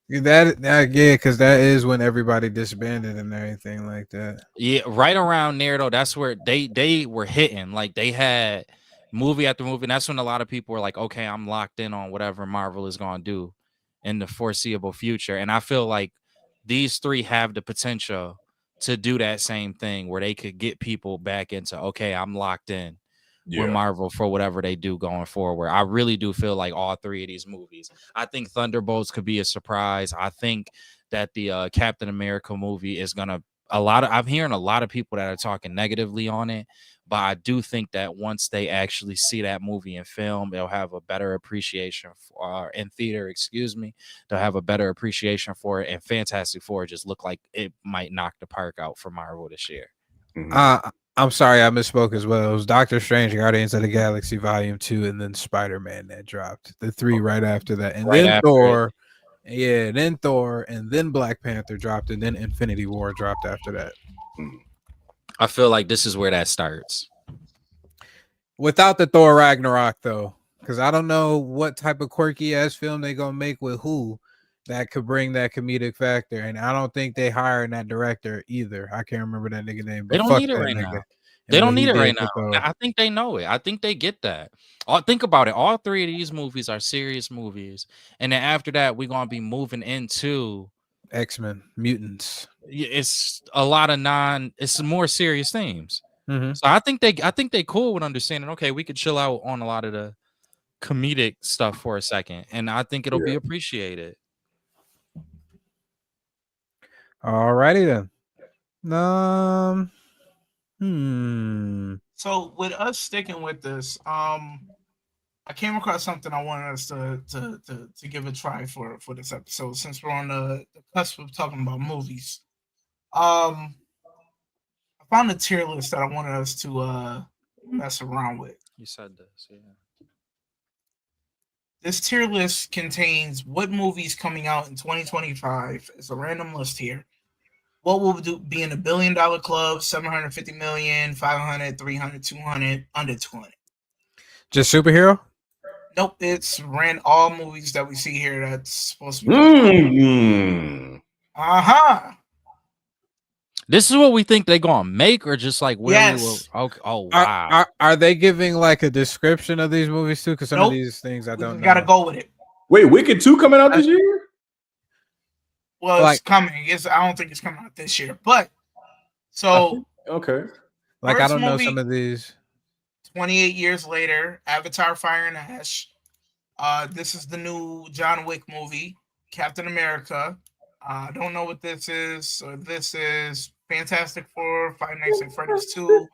Yeah, because that is when everybody disbanded and everything like that. Yeah, right around there though. That's where they were hitting. Like they had movie after movie. And that's when a lot of people were like, okay, I'm locked in on whatever Marvel is gonna do in the foreseeable future. And I feel like these 3 have the potential to do that same thing where they could get people back into, okay, I'm locked in with Marvel for whatever they do going forward. I really do feel like all 3 of these movies. I think Thunderbolts could be a surprise. I think that the Captain America movie is gonna I'm hearing a lot of people that are talking negatively on it, but I do think that once they actually see that movie in film, they'll have a better appreciation for in theater, they'll have a better appreciation for it. And Fantastic Four just look like it might knock the park out for Marvel this year. I'm sorry, I misspoke as well. It was Doctor Strange, Guardians of the Galaxy Volume 2, and then Spider-Man that dropped. The 3 right after that. And Right then after Thor. Yeah, then Thor, and then Black Panther dropped, and then Infinity War dropped after that. I feel like this is where that starts. Without the Thor Ragnarok, though, because I don't know what type of quirky ass film they gonna make with who that could bring that comedic factor, and I don't think they hiring that director either. I can't remember that nigga name, but They don't fuck need it that right nigga. now. They don't need it right now. Thor. I think they know it. I think they get that. Think about it. All 3 of these movies are serious movies, and then after that, we're gonna be moving into X-Men, mutants. It's a lot of it's more serious themes. Mm-hmm. So I think they cool with understanding. Okay, we could chill out on a lot of the comedic stuff for a second, and I think it'll be appreciated. Alrighty then. So with us sticking with this, I came across something I wanted us to give a try for this episode since we're on the cusp of talking about movies. I found a tier list that I wanted us to mess around with. You said this, yeah. This tier list contains what movies coming out in 2025. It's a random list here. What will be in the $1 billion club, 750 million, 500, 300, 200, under 200? Just superhero? Nope, it's all movies that we see here that's supposed to be. This is what we think they're gonna make, or just like where we will. Okay. Oh wow. Are they giving like a description of these movies too? Because some of these things I don't know. Gotta go with it. Wait, Wicked 2 coming out this year? Well, it's coming. I don't think it's coming out this year, but so okay. Like I don't know some of these. 28 years later, Avatar: Fire and Ash. This is the new John Wick movie, Captain America. I don't know what this is. So this is Fantastic Four, Five Nights at Freddy's 2,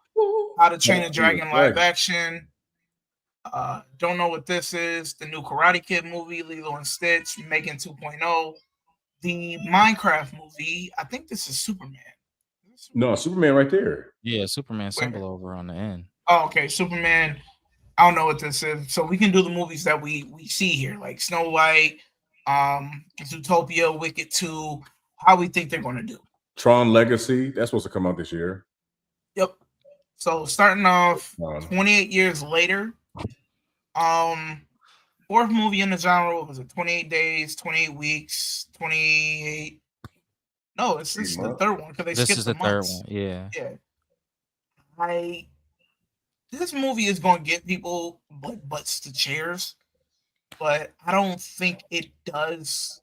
How to Train a Dragon live action. Don't know what this is. The new Karate Kid movie, Lilo and Stitch, Megan 2.0. The Minecraft movie. I think this is Superman. Is this No, Superman right there. Yeah, Superman symbol over on the end. Oh, okay, Superman. I don't know what this is. So we can do the movies that we see here, like Snow White, Zootopia, Wicked 2. How we think they're going to do. Tron Legacy, that's supposed to come out this year. Yep. So starting off 28 years later, fourth movie in the genre was it 28 days, 28 weeks, 28. No, this is the third one because they skipped the months. Third one. Yeah. Yeah. This movie is going to get people butts to chairs, but I don't think it does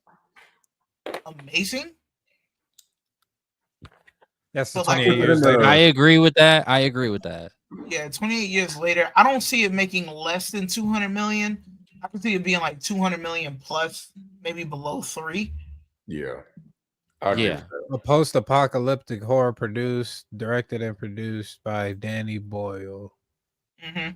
amazing. That's the 28 years later. I agree with that. Yeah, 28 years later, I don't see it making less than 200 million. I can see it being like 200 million plus, maybe below 3. Yeah. A post-apocalyptic horror directed and produced by Danny Boyle. Mm-hmm.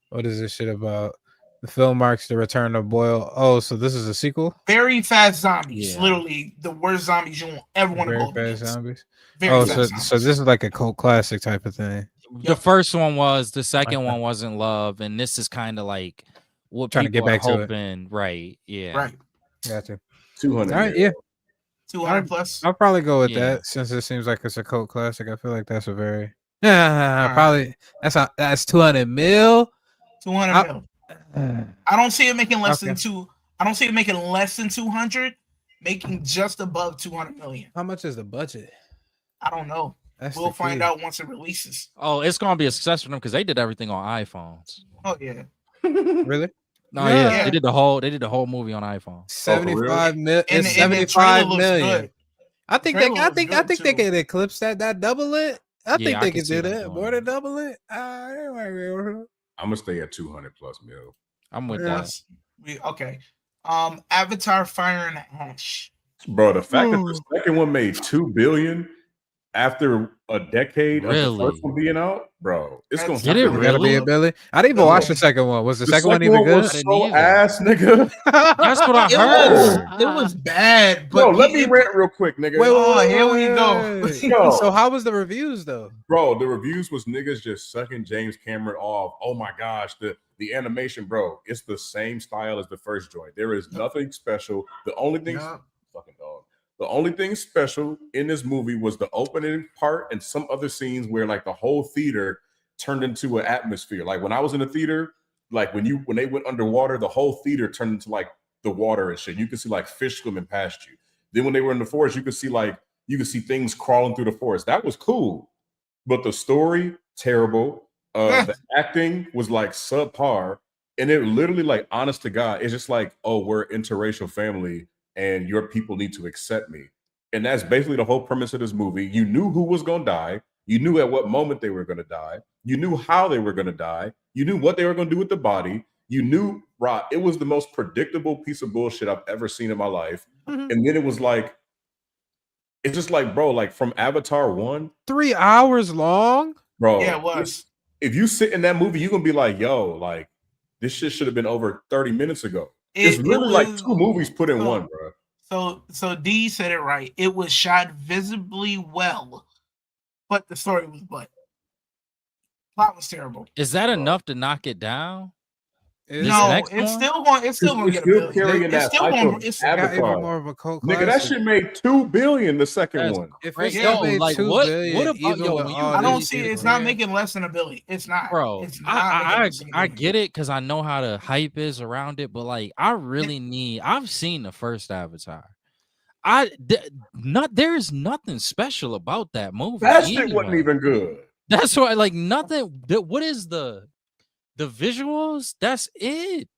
What is this shit about? The film marks the return of Boyle. Oh, so this is a sequel? Very Fast Zombies. Yeah. Literally the worst zombies you won't ever want to go against. Zombies? Very so this is like a cult classic type of thing. The first one was, the second one wasn't Love, and this is kind of like what trying to get back to it. Right. Yeah. Right. Gotcha. 200. All right, yeah. 200 plus. I'll probably go with that since it seems like it's a cult classic. I feel like that's a very probably that's 200 mil. 200 mil. I don't see it making less than two. I don't see it making less than 200. Making just above 200 million. How much is the budget? I don't know. We'll find out once it releases. Oh, it's gonna be a success for them because they did everything on iPhones. Oh yeah. Really? No, yeah. They did the whole movie on iPhone. 75 million. It's 75 million. Good. I think they can eclipse that. That double it. I think they can do that. More than double it. I'm gonna stay at 200 plus mil. I'm with that. Okay. Avatar: Fire and Ash. Bro, the fact that the second one made $2 billion after a decade of the first one being out, bro, it's gonna get it. Gotta be a Billy. I didn't even watch the second one. Was the second one even good? Was so ass, nigga. That's what I heard. It was bad. But bro, let me rant real quick, nigga. Wait, here we go. So how was the reviews though? Bro, the reviews was niggas just sucking James Cameron off. Oh my gosh, the animation, bro, it's the same style as the first joint. There is nothing special. The only thing, fucking dog. The only thing special in this movie was the opening part and some other scenes where like the whole theater turned into an atmosphere. Like when I was in the theater, like when they went underwater, the whole theater turned into like the water and shit. You could see like fish swimming past you. Then when they were in the forest, you could see things crawling through the forest. That was cool. But the story, terrible. The acting was like subpar. And it literally, like, honest to God, it's just like, oh, we're an interracial family and your people need to accept me. And that's basically the whole premise of this movie. You knew who was going to die. You knew at what moment they were going to die. You knew how they were going to die. You knew what they were going to do with the body. You knew, right? It was the most predictable piece of bullshit I've ever seen in my life. Mm-hmm. And then it was like, it's just like, bro, like from Avatar 1. 3 hours long? Bro. Yeah, it was. If you sit in that movie, you're going to be like, yo, like, this shit should have been over 30 minutes ago. It's really like 2 movies put in one, bro. So D said it right. It was shot visibly well, but the story was butt. Plot was terrible. Is that enough to knock it down? No, it's still going to get a billion. It's still going to got even more of a cult classic. Nigga, that shit made $2 billion the second one. If it's still made like $2 billion, what about I don't see it's not making less than $1 billion. It's not, bro. It's not I get it because I know how the hype is around it, but like I really need. I've seen the first Avatar. There's nothing special about that movie. That shit wasn't even good. That's why, like, nothing. What is the visuals? That's it,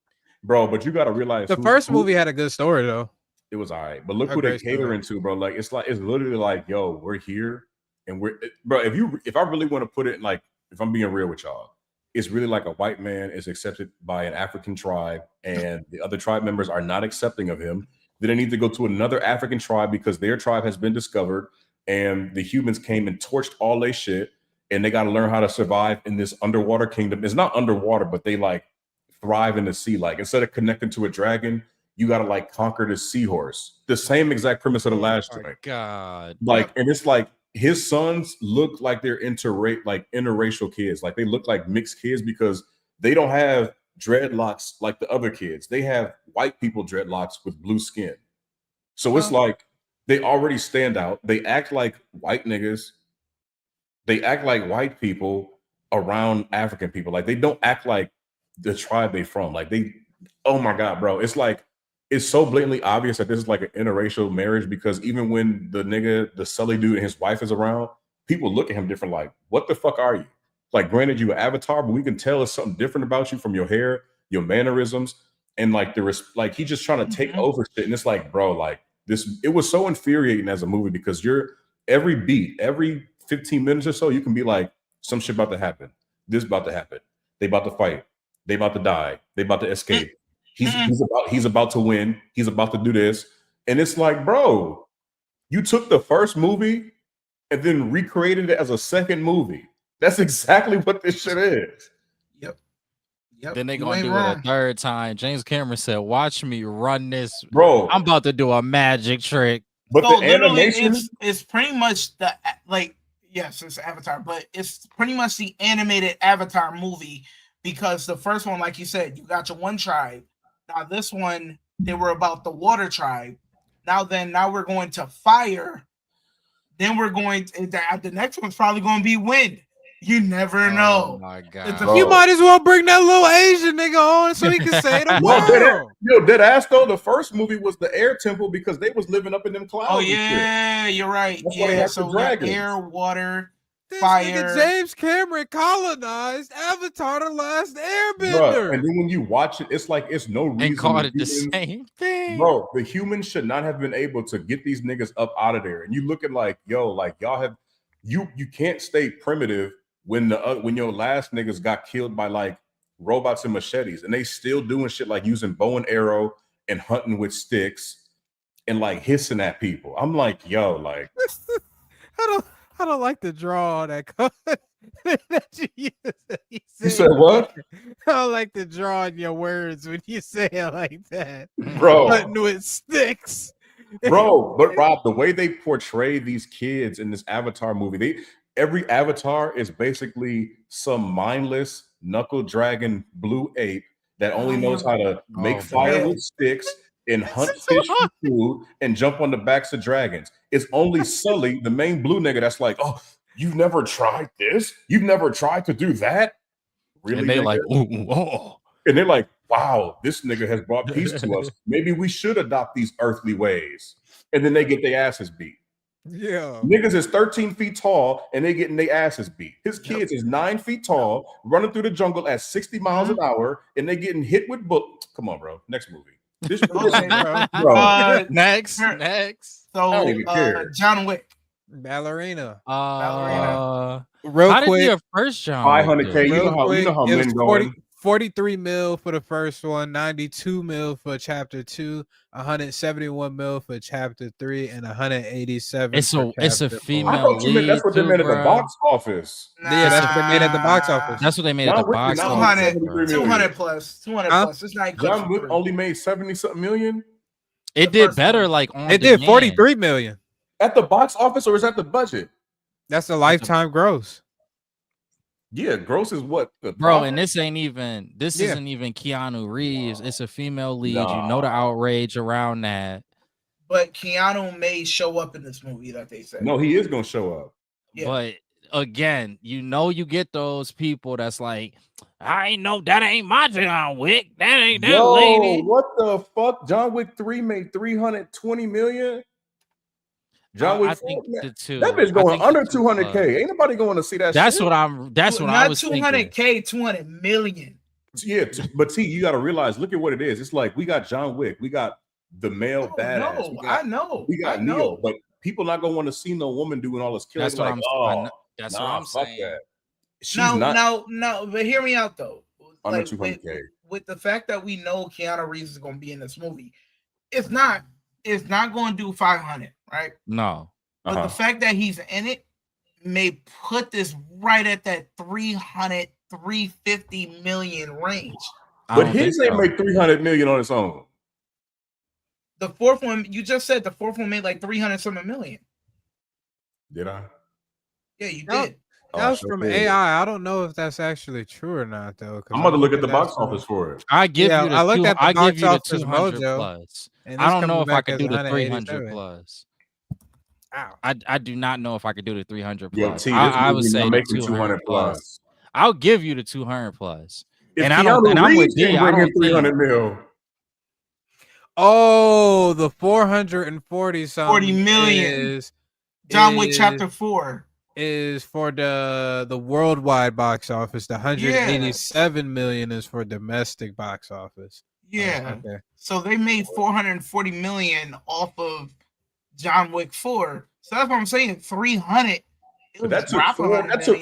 bro. But you got to realize the first movie had a good story though. It was all right, but look who they catering to, bro. Like it's literally like, yo, we're here, and bro. If I really want to put it like, if I'm being real with y'all, it's really like a white man is accepted by an African tribe, and the other tribe members are not accepting of him. Then they need to go to another African tribe because their tribe has been discovered, and the humans came and torched all their shit. And they got to learn how to survive in this underwater kingdom. It's not underwater, but they like thrive in the sea. Like instead of connecting to a dragon, you got to like conquer the seahorse. The same exact premise of the last joint. God. Like, and it's like his sons look like they're interracial kids. Like they look like mixed kids because they don't have dreadlocks like the other kids. They have white people dreadlocks with blue skin. So it's like they already stand out. They act like white niggas. They act like white people around African people. Like they don't act like the tribe they from. Like they, oh my God, bro. It's like, it's so blatantly obvious that this is like an interracial marriage because even when the Sully dude and his wife is around, people look at him different. Like, what the fuck are you? Like, granted, you an avatar, but we can tell it's something different about you from your hair, your mannerisms, and like like he's just trying to take over shit. And it's like, bro, like this, it was so infuriating as a movie because you're every beat, every 15 minutes or so, you can be like, some shit about to happen. This about to happen. They about to fight. They about to die. They about to escape. He's about to win. He's about to do this. And it's like, bro, you took the first movie and then recreated it as a second movie. That's exactly what this shit is. Yep. Then they gonna do it a third time. James Cameron said, "Watch me run this, bro. I'm about to do a magic trick." But so the animation, it's pretty much the like. Yes, it's Avatar, but it's pretty much the animated Avatar movie because the first one, like you said, you got your one tribe. Now this one, they were about the water tribe. Now we're going to fire. Then we're going to, the next one's probably going to be wind. You never know. Oh my God. You might as well bring that little Asian nigga on so he can say the word. Dead ass though. The first movie was the air temple because they was living up in them clouds. Oh yeah, you're right. That's why they have so the dragons. Air, water, this fire. Nigga James Cameron colonized Avatar: The Last Airbender. Bruh, and then when you watch it, it's like it's no reason. And called it the same thing. Bro, the humans should not have been able to get these niggas up out of there. And you looking like, yo, like y'all have you can't stay primitive when your last niggas got killed by like robots and machetes, and they still doing shit like using bow and arrow and hunting with sticks and like hissing at people. I'm like, yo, like I don't like the draw that that you use. You said what? I don't like the draw in your words when you say it like that, bro. Hunting with sticks, bro. But Rob, the way they portray these kids in this Avatar movie, every Avatar is basically some mindless knuckle dragon blue ape that only knows how to make fire with sticks and hunt fish for food and jump on the backs of dragons. It's only Sully, the main blue nigga, that's like, oh, you've never tried this? You've never tried to do that? Really? And they like, oh. And they're like, wow, this nigga has brought peace to us. Maybe we should adopt these earthly ways. And then they get their asses beat. Yeah. Niggas is 13 feet tall and they getting their asses beat. His kids is 9 feet tall, running through the jungle at 60 miles an hour, and they getting hit with Come on, bro. Next movie. This bro. Next. So John Wick. Ballerina. Real quick. How did your first John 500K. You know how men going. 43 mil for the first one, 92 mil for chapter 2, 171 mil for chapter 3, and 187. It's a female. I thought you meant that's what they made at the box office. Yeah, that's what they made at the box office. That's what they made at the box office. 200 plus. 200 plus. It's not John Wick only made 70-something million. It did better, like on. It did 43 million at the box office, or is that the budget? That's the lifetime gross. Yeah, gross is what, bro. And this isn't even Keanu Reeves. It's a female lead. You know the outrage around that. But Keanu may show up in this movie, like they said. No, he is gonna show up. Yeah. But again, you get those people that's like, I ain't know that ain't my John Wick. That ain't that lady. What the fuck? John Wick 3 made 320 million. John Wick, I think the two. That bitch going under 200K. Ain't nobody going to see that. That's shit. what I'm. That's what I was thinking. 200K, 200 million. Yeah, but T, you got to realize. Look at what it is. It's like we got John Wick. We got the male badass. I know. We got Neo, but people not gonna want to see no woman doing all this killing. That's what like, that's what I'm saying. That. She's no. But hear me out though. Under like, 200K. With the fact that we know Keanu Reeves is going to be in this movie, it's not going to do 500, right? No. But the fact that he's in it may put this right at that 300, 350 million range. But his ain't make 300 million on its own. The fourth one, you just said the fourth one made like 300 something million. Did I? Yeah, you No. did. That Oh, was sure from did. AI. I don't know if that's actually true or not, though. I'm about to look at the box office for it. I give Yeah, you the I looked at the I give box you the office 200 mojo, plus. and I it's don't know coming if I back could as do the 300 187. plus. Ow. I do not know if I could do the 300 Yo, plus. T, this I would movie say not the making 200 200 plus. plus. I'll give you the 200 plus. If And Keanu I'm with Reeves D. can I bring in don't think 300 mil, Oh, the 440 40 something million. John Wick is Chapter 4. is for the worldwide box office. The 187 million is for domestic box office. Yeah. Okay. So they made 440 million off of John Wick 4. So that's what I'm saying. 300. but that took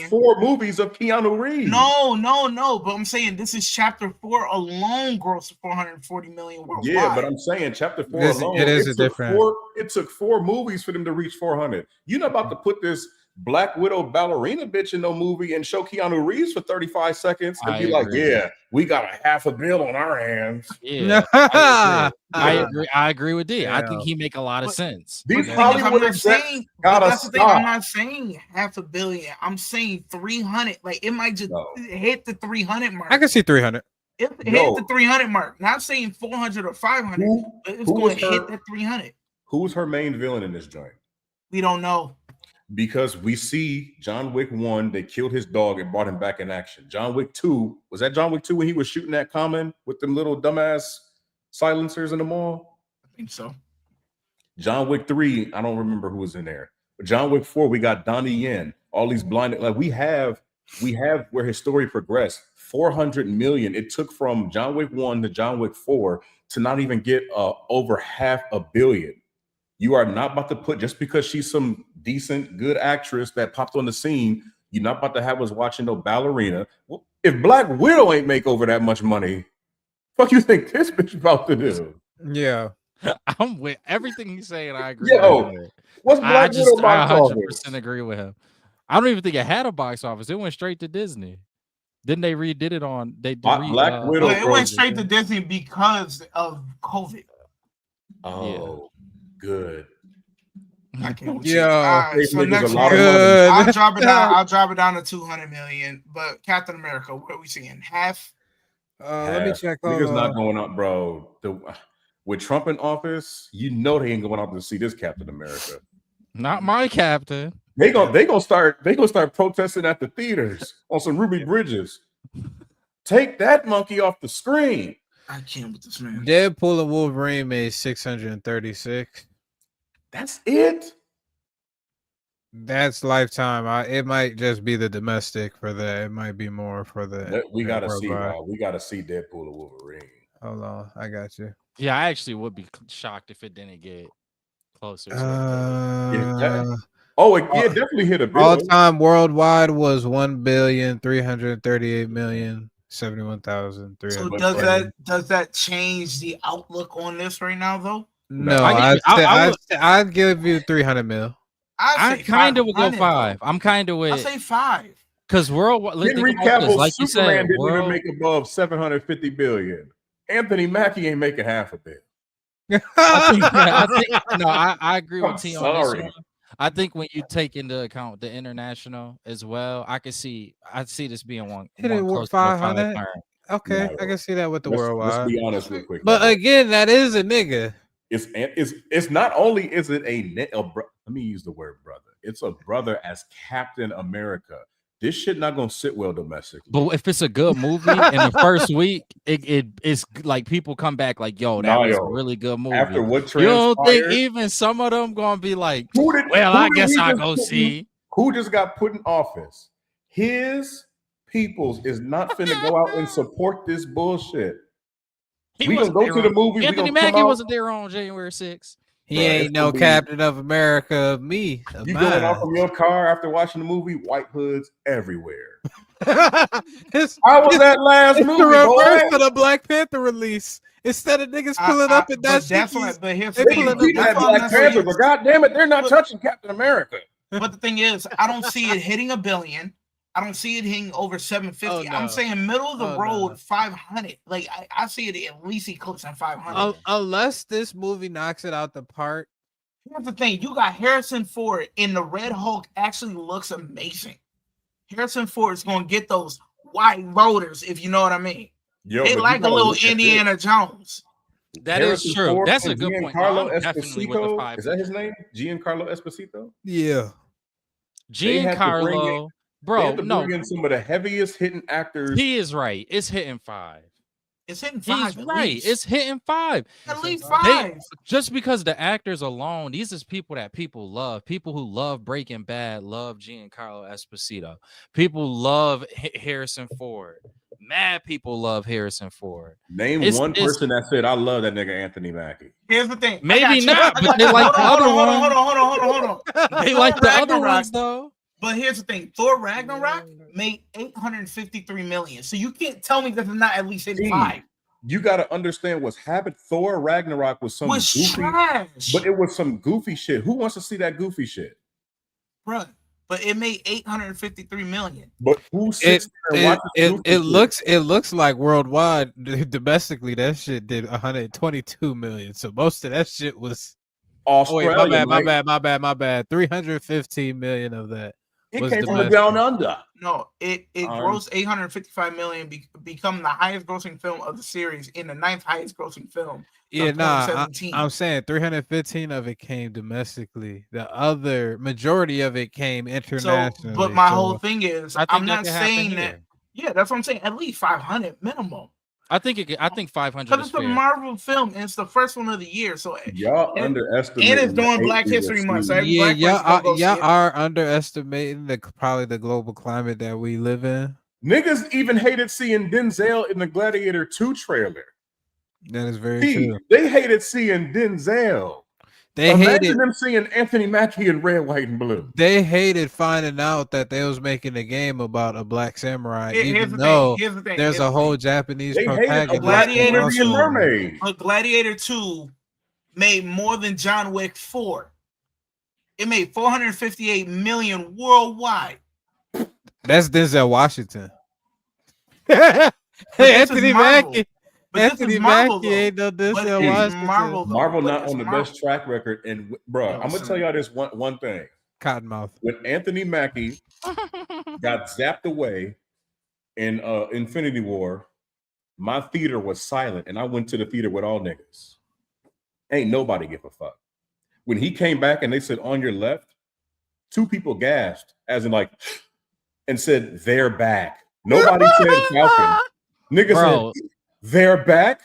four movies of Keanu Reeves. No. But I'm saying this is Chapter 4 alone grossed 440 million worldwide. Yeah, but I'm saying Chapter 4 alone. It took four movies for them to reach 400. You're not about to put this Black Widow ballerina bitch in no movie and show Keanu Reeves for 35 seconds and be like, yeah, we got $500 million on our hands. Yeah, I agree with D. Yeah. I think he make a lot of sense. These I'm Hollywood not execs saying, gotta that's the thing. stop. I'm not saying $500 million. I'm saying 300. Like it might just hit the 300 mark. I can see 300. It hit the 300 mark. Not saying 400 or 500, but it's going to hit that 300. Who's her main villain in this joint? We don't know. Because we see John Wick 1, they killed his dog and brought him back in action. John Wick 2, was that John Wick 2 when he was shooting at Common with them little dumbass silencers in the mall? I think so. John Wick 3, I don't remember who was in there. But John Wick 4, we got Donnie Yen, all these blinded, like we have where his story progressed. 400 million. It took from John Wick 1 to John Wick 4 to not even get over $500 million. You are not about to put, just because she's some decent, good actress that popped on the scene, you're not about to have us watching no ballerina. Well, if Black Widow ain't make over that much money, fuck you think this bitch about to do? Yeah. I'm with everything he's saying. I agree. Yo, what's Black Widow box office? I 100% agree with him. I don't even think it had a box office. It went straight to Disney. Then they redid it on Black Widow. It went straight to Disney because of COVID. Oh, good. I can't. Yeah, so next one, I'll drop it down to 200 million. But Captain America, what are we seeing? Half? Let me check. Niggas not going up, bro. With Trump in office, you know they ain't going out to see this Captain America. Not my captain. They gonna start protesting at the theaters on some Ruby Bridges. Take that monkey off the screen. I can't with this man. Deadpool and Wolverine made 636. That's it. That's Lifetime. It might just be the domestic for that. It might be more for the. We gotta see. We gotta see Deadpool and Wolverine. Hold on, I got you. Yeah, I actually would be shocked if it didn't get closer. It definitely hit a bill. All time worldwide was 1,338,071,300. So does that change the outlook on this right now though? No, I'd give you 300 mil. I kind of would go 5. I'm kind of with. I say 5 because Henry Cavill Superman didn't even make above 750 billion. Anthony Mackie ain't making $500 million. I agree with T on this one. I think when you take into account the international as well, I see this being one close to 500. Okay, I can see that with the worldwide. Let's be honest real quick. But again, that is a nigga. It's not only is it let me use the word brother. It's a brother as Captain America. This shit not gonna sit well domestically. But if it's a good movie in the first week, it's like people come back like, "Yo, that was a really good movie." After what you don't think even some of them gonna be like, I guess I'll go see. Who just got put in office? His peoples is not finna go out and support this bullshit. We gonna go to the movie. Anthony Mackie wasn't there on January 6th. He ain't no Captain of America of me. You going out from your car after watching the movie? White hoods everywhere. How was that last movie? The reverse of the Black Panther release. Instead of niggas pulling up and that's Black Panther, but God damn it, they're not touching Captain America. But the thing is, I don't see it hitting $1 billion. I don't see it hitting over 750. I'm saying middle of the road 500. Like I see it at least eclipsing 500. Unless this movie knocks it out the park Here's the thing: you got Harrison Ford, and the Red Hulk actually looks amazing. Harrison Ford is going to get those white voters, if you know what I mean. Yo, they but like a little Indiana Jones. That Harrison is true. Ford That's a and good point. Giancarlo I'm definitely with the Esposito. 5. Is that his name? Giancarlo Esposito? Yeah. They had to bring Giancarlo, They bro, had to no, bring in some of the heaviest hitting actors. he is right. It's hitting 5. It's hitting 5. He's at right. least. It's hitting 5. At least They 5. just because the actors alone, these is people that people love. People who love Breaking Bad love Giancarlo Esposito. People love Harrison Ford. Mad people love Harrison Ford. Name one person that said, "I love that nigga Anthony Mackie." Here's the thing. Maybe not, but they like the other one. Hold on. They like the other ones though. But here's the thing: Thor Ragnarok made $853 million. So you can't tell me this is not at least hitting 5. You got to understand what's happened. Thor Ragnarok was some goofy, trash. But it was some goofy shit. Who wants to see that goofy shit, bro? But it made $853 million. But who sits there and watches it looks like worldwide, domestically, that shit did 122 million. So most of that shit was Australia. Oh, wait, my bad. 315 million of that. It came from the down under. No, it grossed $855 million, become the highest grossing film of the series and the 9th highest grossing film. Yeah, I'm saying 315 of it came domestically. The other majority of it came internationally. But my whole thing is, I'm not saying that. Yeah, that's what I'm saying. At least 500 minimum. I think 500. Because it's a Marvel film and it's the first one of the year. So y'all underestimate. And it's during Black History Month. So y'all are underestimating probably the global climate that we live in. Niggas even hated seeing Denzel in the Gladiator 2 trailer. That is very true. They hated seeing Denzel. Imagine them seeing Anthony Mackie in Red, White, and Blue. They hated finding out that they was making a game about a black samurai, even though there's a whole Japanese protagonist. Gladiator 2 made more than John Wick 4. It made $458 million worldwide. That's Denzel Washington. Anthony Mackie. Anthony Mackie ain't no Denzel Washington. Marvel not on the best track record. And bro, I'm gonna tell y'all this one thing. Cottonmouth. When Anthony Mackie got zapped away in Infinity War, my theater was silent, and I went to the theater with all niggas. Ain't nobody give a fuck. When he came back and they said on your left, 2 people gasped, as in like, and said they're back. Nobody said Falcon. Niggas said they're back.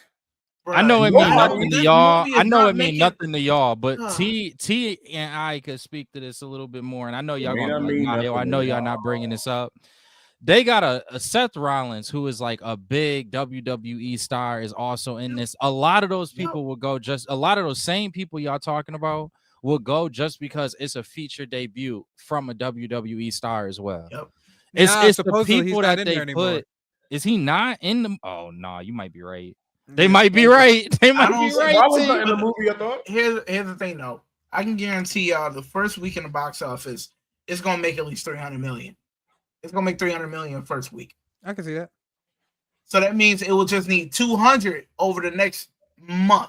I know it means nothing to y'all. I know it means nothing to y'all, but T and I could speak to this a little bit more. And I know y'all gonna be like, I know y'all not bringing this up. They got a Seth Rollins, who is like a big WWE star, is also in this. A lot of those people will go a lot of those same people y'all talking about will go just because it's a feature debut from a WWE star as well. Yep. It's the people that they put. Is he not in the? Oh no, you might be right. They might be right. They might be right. I was not in the movie. I thought. Here's the thing, though. I can guarantee y'all the first week in the box office, it's gonna make at least 300 million. It's gonna make 300 million first week. I can see that. So that means it will just need 200 over the next month.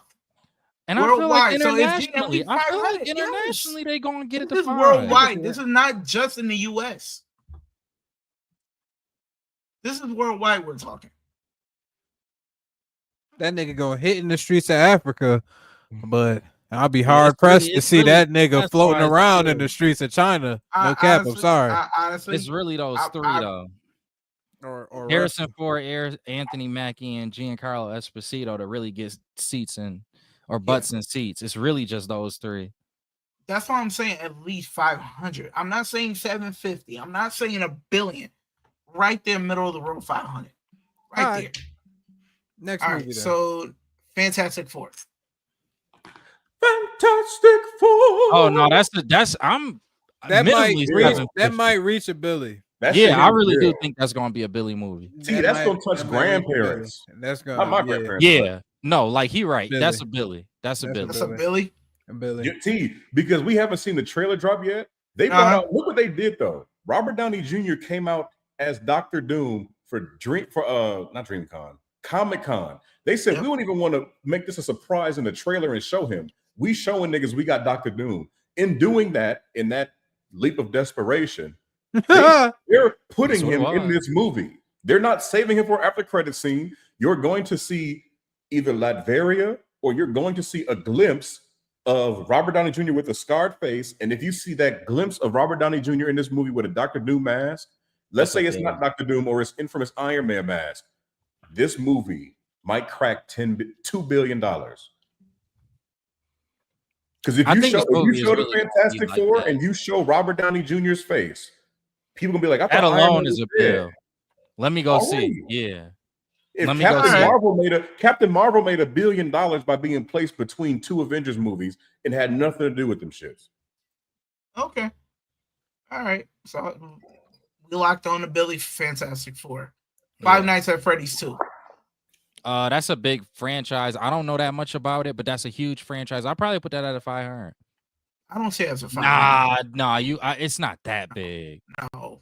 And I feel like internationally, they're gonna get it. This is worldwide. This is not just in the U.S. This is worldwide we're talking. That nigga gonna hit in the streets of Africa, but I'll be hard pressed to see that nigga floating around in the streets of China. No cap, honestly, I'm sorry. Honestly, it's really those three though. Or Harrison Ford, Anthony Mackie, and Giancarlo Esposito to really get seats in or butts in seats. It's really just those 3. That's why I'm saying at least 500. I'm not saying 750. I'm not saying $1 billion. Right there, middle of the road, 500. Right there. Next movie. Then. So, Fantastic Four. Fantastic Four. Oh no, that might reach a Billy. I really do think that's gonna be a Billy movie. See, that's gonna touch grandparents. That's gonna not my grandparents. Yeah, no, like he right. Billy. That's a Billy. That's a Billy. That's a Billy. T, because we haven't seen the trailer drop yet. They brought out. Look what they did though. Robert Downey Jr. came out as Dr. Doom for not DreamCon, Comic-Con. They said we don't even want to make this a surprise in the trailer and show him. We showing niggas we got Dr. Doom. In doing that, in that leap of desperation, they're putting him in this movie. They're not saving him for after credit scene. You're going to see either Latveria or you're going to see a glimpse of Robert Downey Jr. with a scarred face. And if you see that glimpse of Robert Downey Jr. in this movie with a Dr. Doom mask, let's say it's not Dr. Doom or it's infamous Iron Man mask, this movie might crack $2 billion. Because if you show the Fantastic Four and you show Robert Downey Jr.'s face, people gonna be like, I that thought alone is a bill. Let me go see. Yeah. If Captain Marvel made $1 billion by being placed between two Avengers movies and had nothing to do with them shits. Okay. All right. So we locked on the Billy Fantastic Four. Five Nights at Freddy's 2. That's a big franchise. I don't know that much about it, but that's a huge franchise. I'll probably put that at a 500. I don't say it's a 500. Nah, it's not that big. No.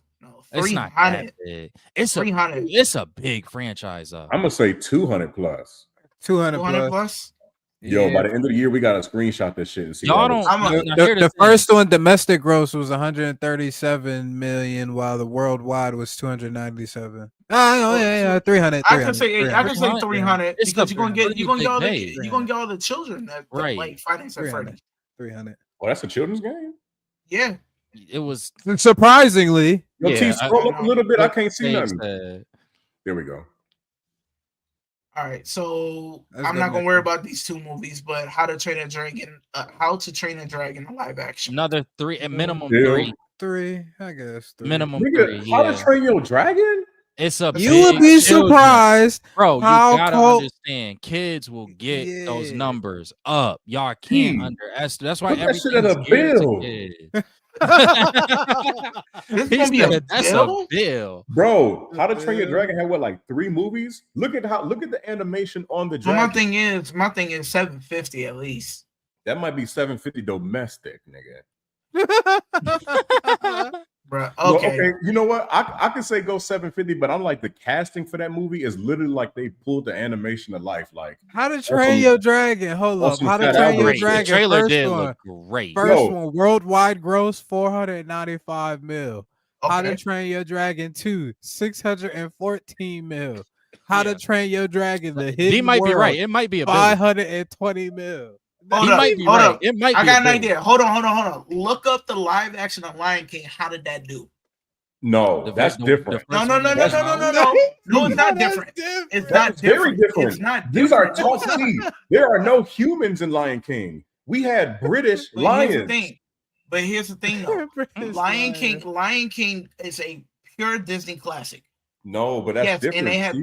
It's not that big. It's 300. It's a big franchise. I'm gonna say 200 plus. 200 plus. Yo, by the end of the year, we gotta screenshot this shit and see. Y'all don't. The first one, domestic gross, was 137 million, while the worldwide was 297. Oh yeah, 300. I can say 300 because you're gonna get all the children that like finance at Freddy. 300. Oh, that's a children's game. Yeah, it was surprisingly. Yo, T, scroll up a little bit. I can't see nothing. There we go. All right, so I'm not gonna worry about these two movies, but How to Train a Dragon, in live action. Another 3, at minimum 3. 3, I guess. 3. Minimum 3. How to Train Your Dragon? It's a. You would be surprised, bro. You gotta understand, kids will get those numbers up. Y'all can't underestimate. That's why everything's geared to kids. That's a bill, bro. How to Train Your Dragon had what, like 3 movies? Look at the animation on the dragon. My thing is 750 at least. That might be 750 domestic, nigga. Bro, okay. Well, okay, you know what? I could say go 750, but I'm like, the casting for that movie is literally like they pulled the animation to life. Like How to Train Your Dragon. Hold up. How to Train Your Dragon. The trailer did look great. First one, worldwide gross 495 mil. Okay. How to Train Your Dragon 2, 614 mil. How to Train Your Dragon, the hidden He might world, be right. It might be a 520 mil. He might be right. It might. I got an idea. Hold on. Look up the live action of Lion King. How did that do? No, that's different. No. No, it's not different. It's not very different. It's not. These are talkies. There are no humans in Lion King. We had British lions. But here's the thing, though. Lion King is a pure Disney classic. No, but that's different. And they have.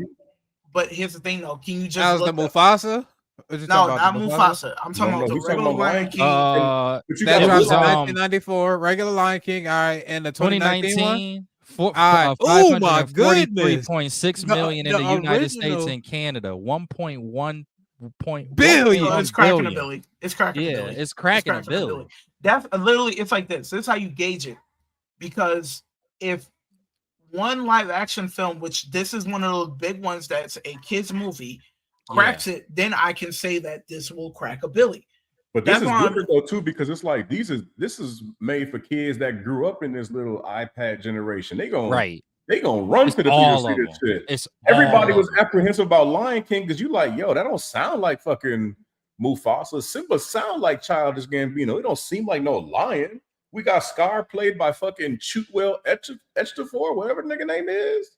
But here's the thing, though. Can you just? That was the Mufasa. No, not Mufasa. I'm talking about the regular Lion King. That dropped in 1994. Regular Lion King. All right, and the 2019 one. Oh my goodness! 43.6 million in the United States and Canada. 1.1 billion. It's cracking a billion. It's cracking a billion. It's cracking a billion. That's literally. It's like this. This is how you gauge it, because if one live action film, which this is one of those big ones that's a kids movie, cracks it, then I can say that this will crack a billy. But this is different though too, because it's like this is made for kids that grew up in this little iPad generation. They gonna run to the theater to see this shit. Everybody was apprehensive about Lion King because you like, yo, that don't sound like fucking Mufasa. Simba sound like Childish Gambino. It don't seem like no lion. We got Scar played by fucking Chutwell Ejiofor, whatever the nigga name is.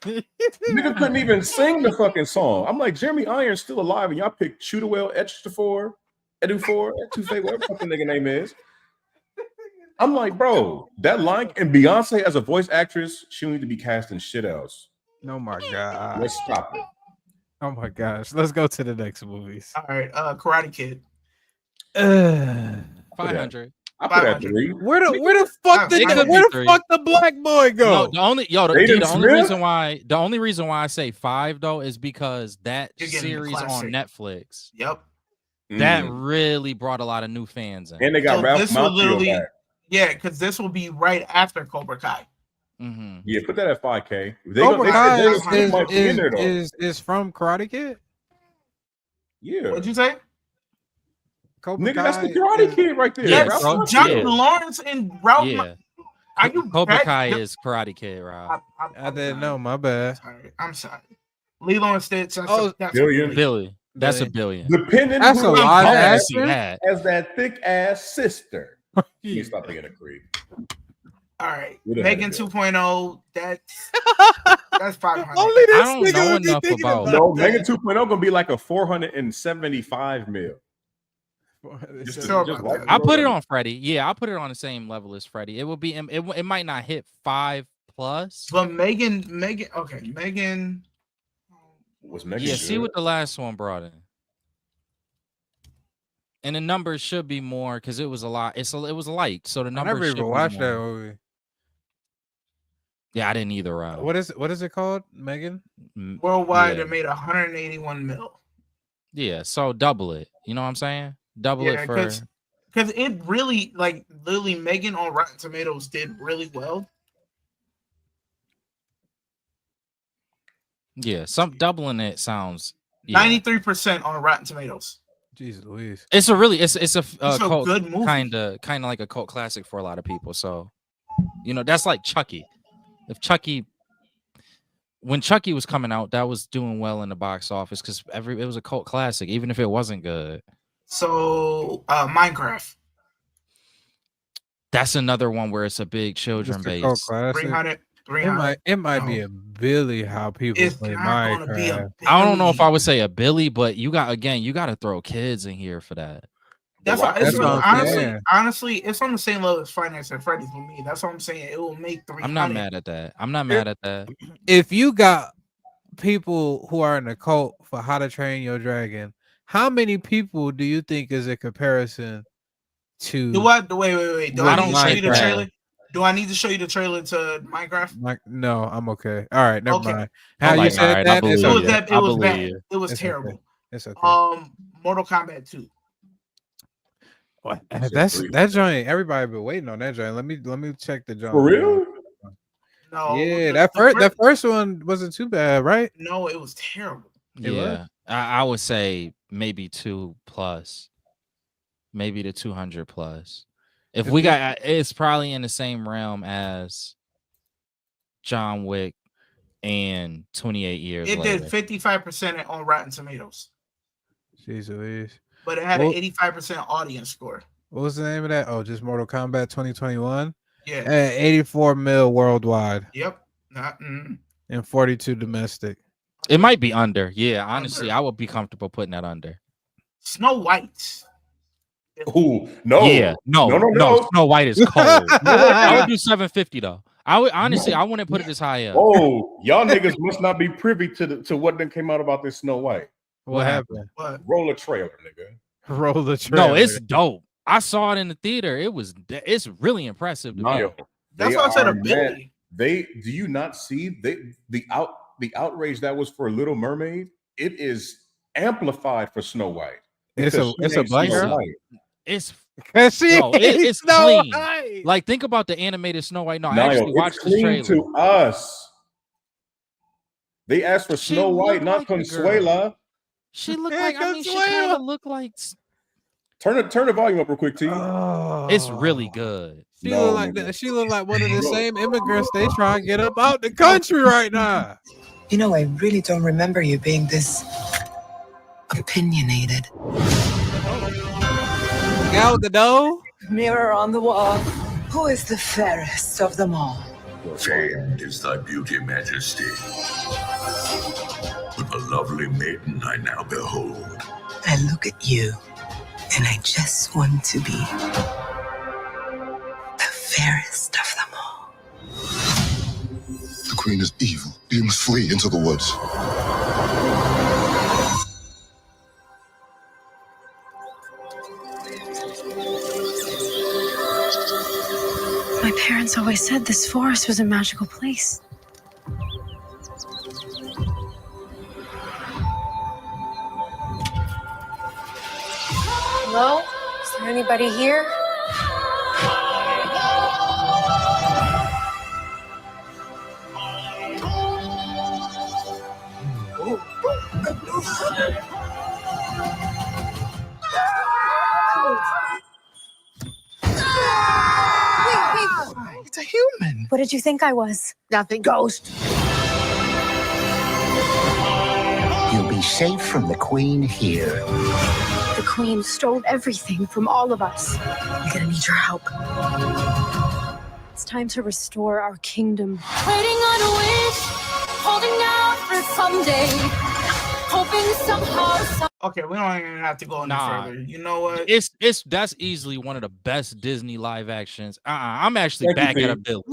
Nigga couldn't even sing the fucking song. I'm like, Jeremy Irons still alive, and y'all picked Chutwell Ejiofor, whatever fucking nigga name is. I'm like, bro, that line, and Beyonce as a voice actress, she need to be casting shit else. Oh my god, let's stop it. Oh my gosh, let's go to the next movies. All right, Karate Kid. 500. I put that 3. Where the fuck the black boy go? No, the only reason why I say 5 though is because that series on Netflix. Yep. That really brought a lot of new fans in. And they got Ralph Macchio back. Yeah, because this will be right after Cobra Kai. Mm-hmm. Yeah, put that at 5K. Cobra Kai is from Karate Kid. Yeah. What'd you say? Cobra Nigga, that's the Kai Karate is- Kid right there. Yeah, Ralph bro. Macchio. Johnny Yeah. Lawrence and Ralph. Yeah. Are you Cobra back? Kai is Karate Kid, Rob. I didn't sorry. know. My bad. I'm sorry. Lilo and Stitch. That's Oh, that's Billion. Billy. That's a Billion. billion. Depending That's who a the lot of I want to cast see actors. that. as that thick ass sister. You stop being a creep. All right. We'd have had Megan it there. 2.0. That's 500. Only I this don't nigga know would be enough thinking about- No, that. Megan 2.0 gonna be like a 475 mil. It's Just a- Sure just about right that. I'll put it below on Freddie. Yeah, I'll put it on the same level as Freddie. It will be. It might not hit 5+. But Megan. Okay, Megan. Was Megan Yeah, good? see what the last one brought in. And the numbers should be more because it was a lot. It was light, so the I numbers never should even be watched that more. movie. Yeah, I didn't either. Rob. What is it called, Megan? Worldwide, Yeah. it made 181 mil. Yeah, so double it. You know what I'm saying? Double Yeah, it for. because it really, like, literally, Megan on Rotten Tomatoes did really well. Yeah, some doubling it sounds. Yeah. 93% on Rotten Tomatoes. Jeez Louise. It's a It's a cult, good movie. kind of like a cult classic for a lot of people. So, that's like Chucky. If Chucky, when Chucky was coming out, that was doing well in the box office because it was a cult classic, even if it wasn't good. So, Minecraft. That's another one where it's a big Just children a cult base. classic. 300. It might be No. a Billy how people It's play not going to be a Minecraft. I don't know if I Billy. would say a Billy, but you got to throw kids in here for that. That's The why. Rock It's That's what I'm saying. honestly, it's on the same level as Finance and Freddy's with me. That's what I'm saying. It will make 300. I'm not mad at that. I'm not mad at that. If you got people who are in the cult for How to Train Your Dragon, how many people do you think is a comparison to? Do what? Wait. Do With I need to show you the Minecraft. trailer? Do I need to show you the trailer to Minecraft? No, I'm okay. All right, never Okay. mind. How I'm you like, said all right, I that? It's believe It was you. okay. that. It I was believe bad. you. It was It's okay. terrible. It's okay. Mortal Kombat 2. That joint. Everybody been waiting on that joint. Let me check the joint. For real? No. Yeah, the that first one wasn't too bad, right? No, it was terrible. It was? Yeah, I would say maybe 2+, maybe the 200+. If we got, it's probably in the same realm as John Wick and 28 Years It Later. did 55% on Rotten Tomatoes, Jeez Louise. but it had Well- an 85% audience score. What was the name of that? Oh, just Mortal Kombat 2021. Yeah. 84 mil worldwide Yep. and 42 domestic. It might be under. Yeah, honestly, Under. I would be comfortable putting that under. Snow White. Ooh, no. Yeah, no. Snow White is cold. I would do 750 though. I would honestly, I wouldn't put it as high up. Oh, y'all niggas must not be privy to what then came out about this Snow White. What happened? But Roll a trailer, nigga. Roll the trailer. No, it's dope. I saw it in the theater. It's really impressive to me. Mario, that's they why I said are a mad. Billy. Do you not see the outrage that was for Little Mermaid? It is amplified for Snow White. It's because a she ain't black Snow girl? White. It's She No, it's Snow clean. White. like, think about the animated Snow White. No, I Niall, actually it's watched the clean trailer. to us. They asked for She Snow White, looked not like the Consuela. She looked Yeah, like, I mean, she Consuela. kind of looked like Turn the volume up real quick, T. it's really good. She No, look like nigga. that. She look like one of the Bro. same immigrants they try to get up out the country right now. You know, I really don't remember you being this opinionated. Gal Gadot. Mirror on the wall. Who is the fairest of them all? Famed is thy beauty, majesty. But the lovely maiden I now behold. I look at you, and I just want to be the fairest of them all. The queen is evil. You must flee into the woods. My parents always said this forest was a magical place. Hello? Is there anybody here? What did you think I was? Nothing. Ghost. You'll be safe from the Queen here. The Queen stole everything from all of us. We're gonna need your help. It's time to restore our kingdom. Waiting on a wish, holding out for someday, hoping somehow. Okay, we don't even have to go any further. You know what? That's easily one of the best Disney live actions. I'm actually Thank you, back at a Steve. bill.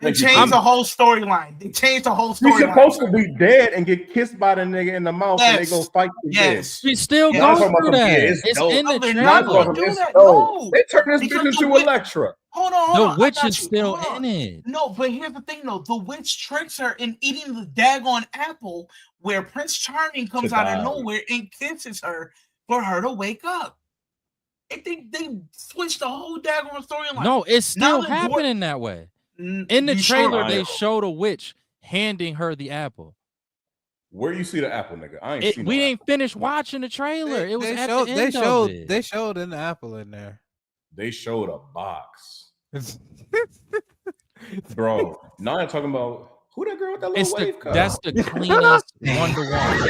They changed the whole storyline. They changed the whole storyline. He's supposed to be dead and get kissed by the nigga in the mouth, and they go fight to Yes. She still Yeah, I'm goes talking about through some- that. yeah, it's It's dope. in the No, they're trailer. not gonna do that. No. They turn this Because bitch into the witch- Electra. Hold on. The I witch got is you. still Hold on. in it. No, but here's the thing, though. The witch tricks her in eating the daggone apple, where Prince Charming comes out of nowhere and kisses her for her to wake up. They switched the whole daggone storyline. No, it's Now still that happening that way. In the You trailer, sure? they showed a witch handing her the apple. Where you see the apple, nigga? I ain't seen We no ain't finished watching the trailer. It was They at showed. the They end showed. of it. They showed an apple in there. They showed a box. Bro, now I'm talking about who that girl with that little wave cut? That's the cleanest one-to-one.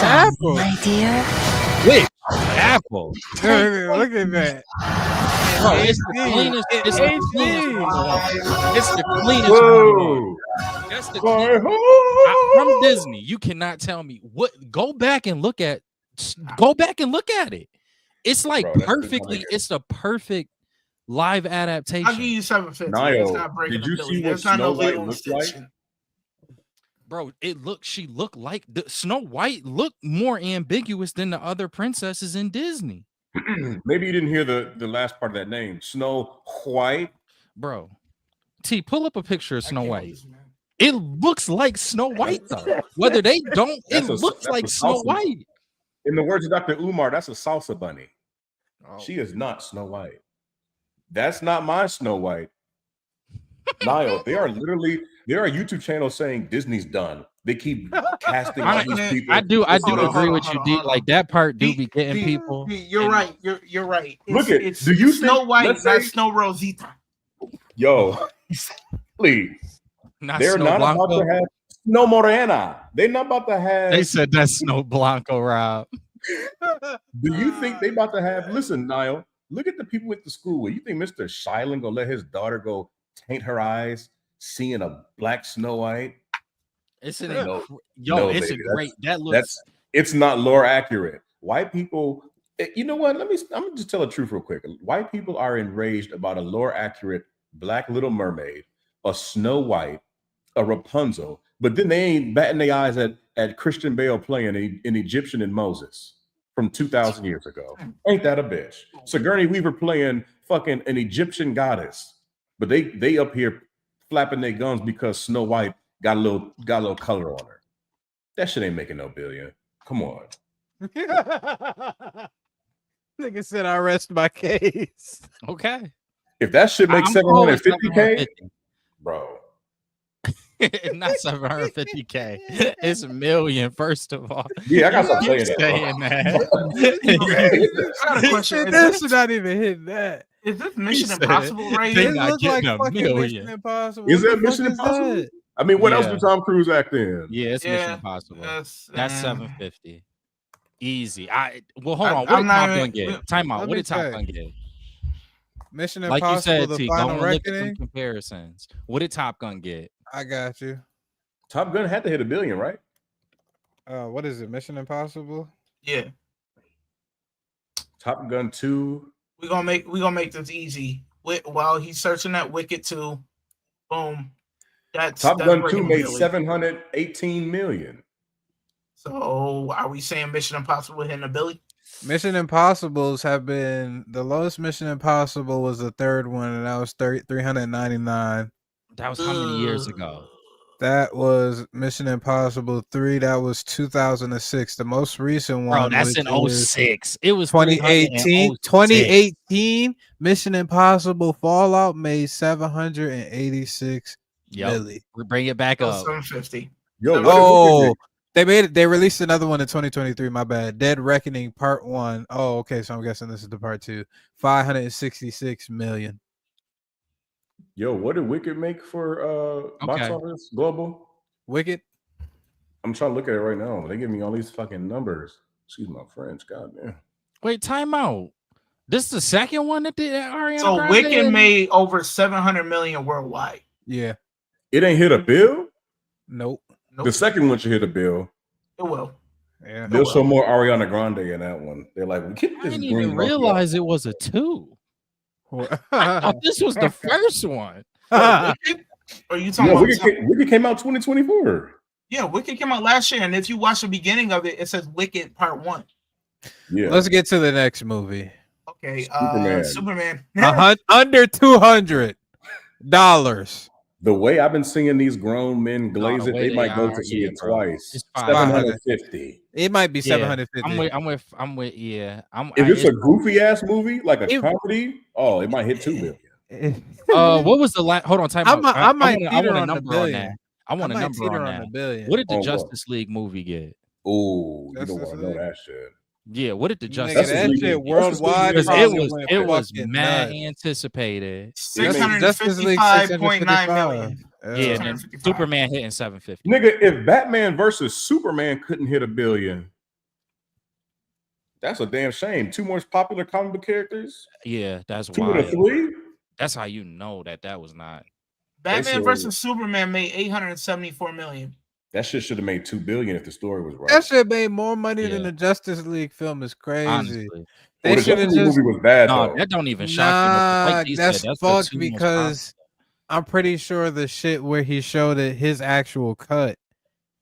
Apple, my dear. Wait, apple. Look at that. Bro, it's the cleanest. It's the cleanest one-to-one. It's the cleanest Whoa. one-to-one. That's the cleanest. From Disney. You cannot tell me what. Go back and look at it. It's like Bro, that's perfectly. It's the perfect live adaptation. I'll give you 750. Nio, It's not breaking did you the see billion. what There's not no Snow White legal looked like? extension. Bro, she looked like the Snow White looked more ambiguous than the other princesses in Disney. Maybe you didn't hear the last part of that name. Snow White. Bro, T, pull up a picture of Snow White. It looks like Snow White though. Whether they don't, it looks like Snow White. In the words of Dr. Umar, that's a salsa bunny. Oh. She is not Snow White. That's not my Snow White. Niall, there are YouTube channels saying Disney's done. They keep casting all these people. I do Hold on, agree hold with on, you, hold D. on. Like that part do be getting D, people. D, you're and- right. You're right. Look at- do you Snow think- White, let's not say- Snow Rosita. Yo, please. Not They're Snow not Blanco. about to have Snow Morena. They're not about to have. They said that's Snow Blanco, Rob. Do you think they about to have? Listen, Niall, look at the people at the school. You think Mr. Shiling gonna let his daughter go taint her eyes seeing a black Snow White? It's an No, yo, no, it's baby. a great. That looks. It's not lore accurate. White people, you know what? I'm gonna just tell the truth real quick. White people are enraged about a lore accurate Black Little Mermaid, a Snow White, a Rapunzel, but then they ain't batting their eyes at Christian Bale playing an Egyptian in Moses from 2,000 years ago. Ain't that a bitch? Sigourney Weaver playing fucking an Egyptian goddess, but they up here flapping their gums because Snow White got a little color on her. That shit ain't making no billion. Come on. Nigga said I rest my case. Okay. If that shit makes I'm cool with 750K, bro. Not 750K. It's a million, first of all. Yeah, I got some Keep saying that, that. I got a question. That should not even hit that. Is this Mission said Impossible right they here? It not looks like getting a fucking million. Mission Impossible. Is What that the Mission fuck is Impossible? that? I mean, what else Yeah. did Tom Cruise act in? Yeah, it's Mission Impossible. That's 750. Easy. Well, hold on. What I'm did not Top even- Gun get? Time out. let What me did Top check. Gun get? Mission Like you Impossible: said, The T, go Final and look at some Reckoning. comparisons. What did Top Gun get? I got you. Top Gun had to hit $1 billion, right? What is it? Mission Impossible? Yeah, Top Gun 2. we gonna make this easy. While he's searching that Wicked 2, boom. That's Top Gun 2 breaking made billion. 718 million. So are we saying Mission Impossible hitting $1 billion? Mission Impossibles have been the lowest. Mission Impossible was the third one, and that was 399. That was how many years ago? That was Mission Impossible 3. That was 2006. The most recent one, Bro, that's which in is 06. It was 2018. 306. 2018, Mission Impossible Fallout made 786 Yep. million. We bring it back up. 750. Yo, Oh, They made it. They released another one in 2023. My bad. Dead Reckoning Part 1. Oh, okay. So I'm guessing this is the Part 2. 566 million. Yo, what did Wicked make for box Okay. office global? Wicked. I'm trying to look at it right now. They give me all these fucking numbers. Excuse my French. God damn. Wait, time out. This is the second one that did Ariana So Grande? Wicked made over 700 million worldwide. Yeah. It ain't hit a bill? Nope. The second one should hit a bill. It will. Yeah. They'll show more Ariana Grande in that one. They're like, we keep I this didn't green even monkey realize it was a 2. I thought this was the first one. Wicked? Or you talking No, about Wicked came out 2024. Yeah, Wicked came out last year, and if you watch the beginning of it, it says Wicked Part 1. Yeah. Let's get to the next movie. Okay, Superman. Under $200. The way I've been seeing these grown men glaze the it, way they might go to see it bro. twice. It's 750. It might be Yeah, 750. I'm with yeah. If it's a goofy ass movie, like a comedy, it might hit 2 billion. What was the last? Hold on, time out. I might I want teeter a on the number on billion. that. I want a might number teeter on on that. the billion. What did the On what? Justice League movie get? Oh, you Justice don't want to know League? that shit. Yeah, what did the Nigga, Justice that League? shit worldwide Because probably it was fucking mad nuts. anticipated. 655.9 million. Yeah, and then Superman hitting 750. Nigga, if Batman versus Superman couldn't hit $1 billion, that's a damn shame. 2 more popular comic book characters. Yeah, that's 2 why. of the 3. That's how you know that was not. Batman versus Superman made 874 million. That shit should have made $2 billion if the story was right. That shit made more money than the Justice League film. Is crazy. Honestly. They the should have Justice League just. movie was bad though. That don't even shock me. Like he that's said, fucked the 2 most because I'm pretty sure the shit where he showed it his actual cut,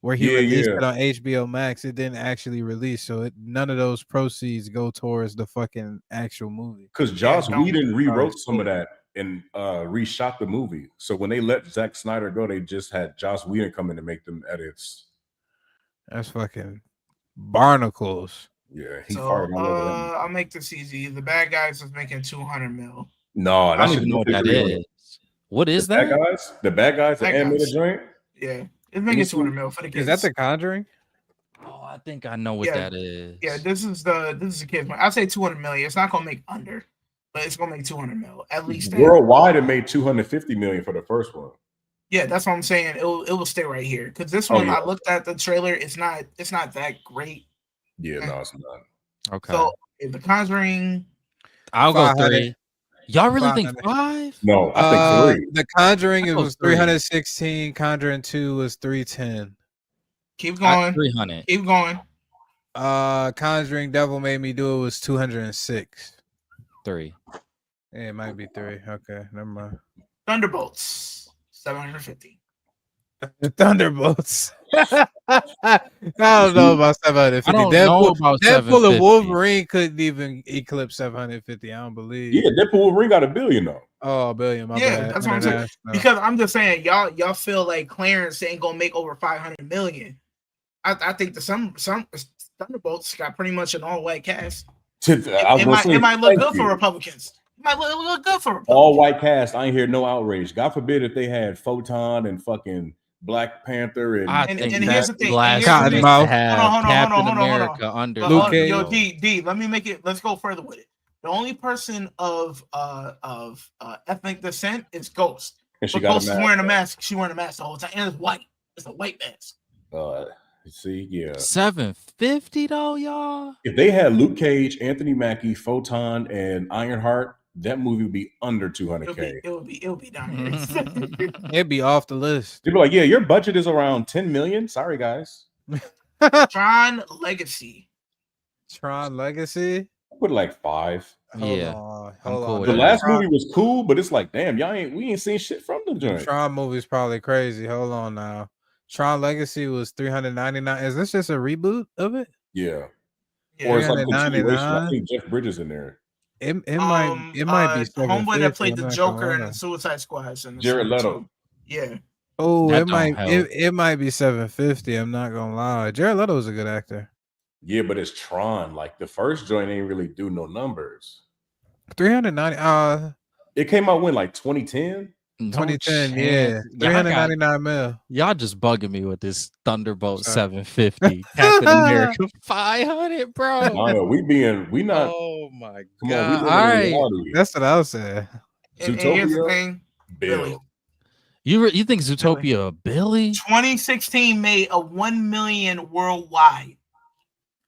where he released it on HBO Max, it didn't actually release, so none of those proceeds go towards the fucking actual movie. Because Joss Whedon rewrote some of that and reshot the movie. So when they let Zack Snyder go, they just had Joss Whedon come in and make them edits. That's fucking barnacles. Yeah, he So fired all over them. I'll make this easy. The Bad Guys is making 200 mil. No, I don't even know what that is. What is that? The Bad Guys, the animated joint. Yeah, it's making 200 mil for the kids. Is that The Conjuring? Oh, I think I know what that is. Yeah, this is the kids. I'll say 200 million. It's not gonna make under, but it's gonna make 200 mil at least. Worldwide, it made 250 million for the first one. Yeah, that's what I'm saying. It will stay right here because this one I looked at the trailer. It's not that great. Yeah, no, it's not. Okay. So The Conjuring, I'll go 3. Y'all really think 5? No, I think 3. The Conjuring, it was 316. Conjuring 2 was 310. Keep going. 300. Keep going. Conjuring Devil Made Me Do It was 206. 3. Yeah, it might be 3. Okay, never mind. Thunderbolts 750. The Thunderbolts. I don't know about 750. I don't know about Deadpool and Wolverine couldn't even eclipse 750. I don't believe. Yeah, Deadpool and Wolverine got $1 billion though. Oh, $1 billion. My Yeah, bad. that's what I'm saying. Because I'm just saying, y'all feel like Clarence ain't gonna make over 500 million. I think some Thunderbolts got pretty much an all-white cast. It might look good for Republicans. It might look good for Republicans. All white cast. I ain't hear no outrage. God forbid if they had Photon and fucking Black Panther and here's the thing. Cottonmouth have Captain America under Luke Cage. Yo, D, let me make it. Let's go further with it. The only person of ethnic descent is Ghost. And she but got Ghost a is mask. wearing a mask. She wearing a mask the whole time, and it's white. It's a white mask. See, yeah. 750 though, y'all. If they had Luke Cage, Anthony Mackie, Photon, and Ironheart, that movie would be under 200K. It would be down here. It'd be off the list. They'd be like, yeah, your budget is around 10 million. Sorry, guys. Tron Legacy. Tron Legacy. I put like 5. Yeah, Hold The on. last movie was cool, but it's like, damn, we ain't seen shit from the joint. Tron movie's probably crazy. Hold on now. Tron Legacy was 399. Is this just a reboot of it? Yeah. Or it's like a continuation. I 399? think Jeff Bridges in there. It might be homeboy that played $750, the I'm not Joker gonna in lie. the Suicide Squad. Jared Leto. Yeah. Oh, That it might don't help. it might be 750. I'm not gonna lie. Jared Leto was a good actor. Yeah, but it's Tron. Like the first joint ain't really do no numbers. 390. It came out when, like 2010? No 2010, chance. yeah. Y'all got 399 mil. y'all just bugging me with this Thunderbolt Sorry. 750, Captain America 500, bro. Mario, we not. Oh my Come on, we god! live All in right, reality. That's what I was saying. And here's the Zootopia, thing, Billy. Bill. you think Zootopia, Billy? 2016 made a 1 million worldwide.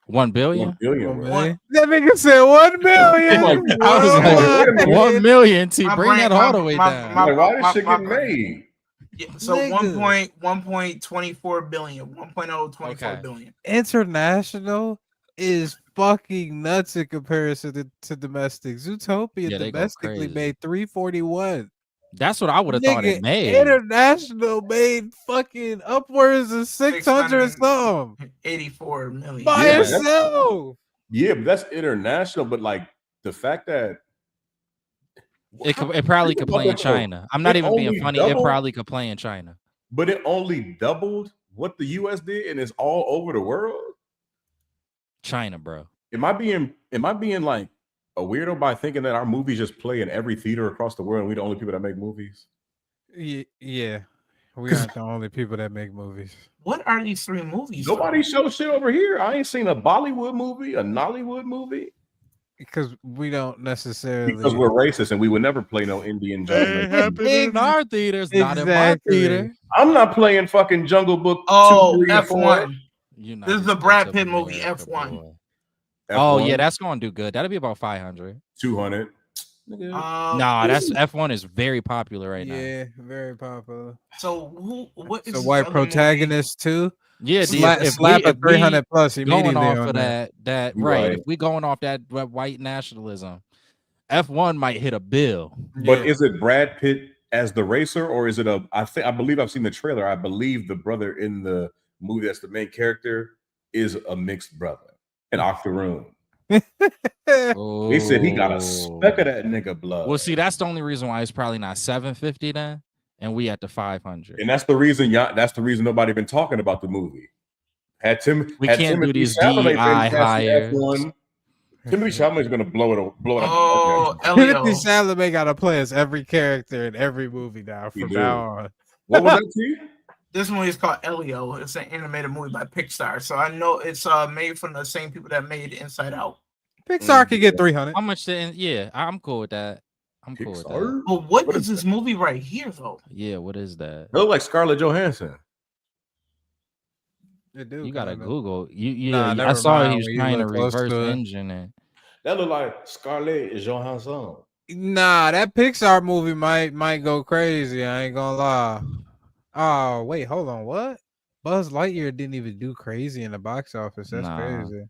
1 billion? 1 billion. One bro. million? That nigga said 1 million. Like, I was wait a like, minute. 1 million. T, My bring brain- that all my- the way my- down. my- Like, why this shit my get brain. made? Yeah, so Nigga. 1.24 billion, 1.024 Okay. billion. International is fucking nuts in comparison to domestic. Zootopia Yeah, they go domestically crazy. made 341. That's what I would have thought it Nigga, made. international made fucking upwards of 600 something 84 million. by Yeah, that's- itself. Yeah, but that's international. But like the fact that It probably Think could about play in that, though. China. I'm not It even being only funny. It doubled- probably could play in China. But it only doubled what the US did, and it's all over the world. China, bro. Am I being like a weirdo by thinking that our movies just play in every theater across the world and we the only people that make movies? Yeah. We aren't the only people that make movies. What are these three movies? Nobody shows shit over here. I ain't seen a Bollywood movie, a Nollywood movie. Because we don't necessarily. Because we're racist and we would never play no Indian jungle. In our theaters, not in my theater. I'm not playing fucking Jungle Book 2, 3, and 4. F1. You know, This is a Brad Pitt movie, F1. Oh F1, yeah, that's gonna do good. That'll be about 500. 200. Nah, that's F1 is very popular right now. Yeah, very popular. So what is It's a this white other movie? protagonist too. Yeah, slap a 300 plus immediately going off on of that. that You're right. right. If we going off that white nationalism, F1 might hit a bill. But is it Brad Pitt as the racer, or is it I believe I've seen the trailer. I believe the brother in the movie that's the main character is a mixed brother, an octoroon. They said he got a speck of that nigga blood. Well, see, that's the only reason why it's probably not 750 then, and we at the 500. And that's the reason nobody been talking about the movie. We had can't Timothée do these Chalamet been DEI casting hires. F1, Timothée Chalamet's gonna blow it up. Oh, Okay. Elio. Timothée Chalamet got to play as every character in every movie now from now on. What was that to you? This movie is called Elio. It's an animated movie by Pixar. So I know it's made from the same people that made Inside Out. Pixar could get 300. How much? Yeah, I'm cool with that. I'm cool with that. But what is this movie right here, though? Yeah, what is that? It look like Scarlett Johansson. You gotta Google. Nah, I never saw mind he was when you trying to look close reverse to it. engine it. That look like Scarlett Johansson. Nah, that Pixar movie might go crazy. I ain't gonna lie. Oh wait, hold on. What? Buzz Lightyear didn't even do crazy in the box office. That's Nah. crazy.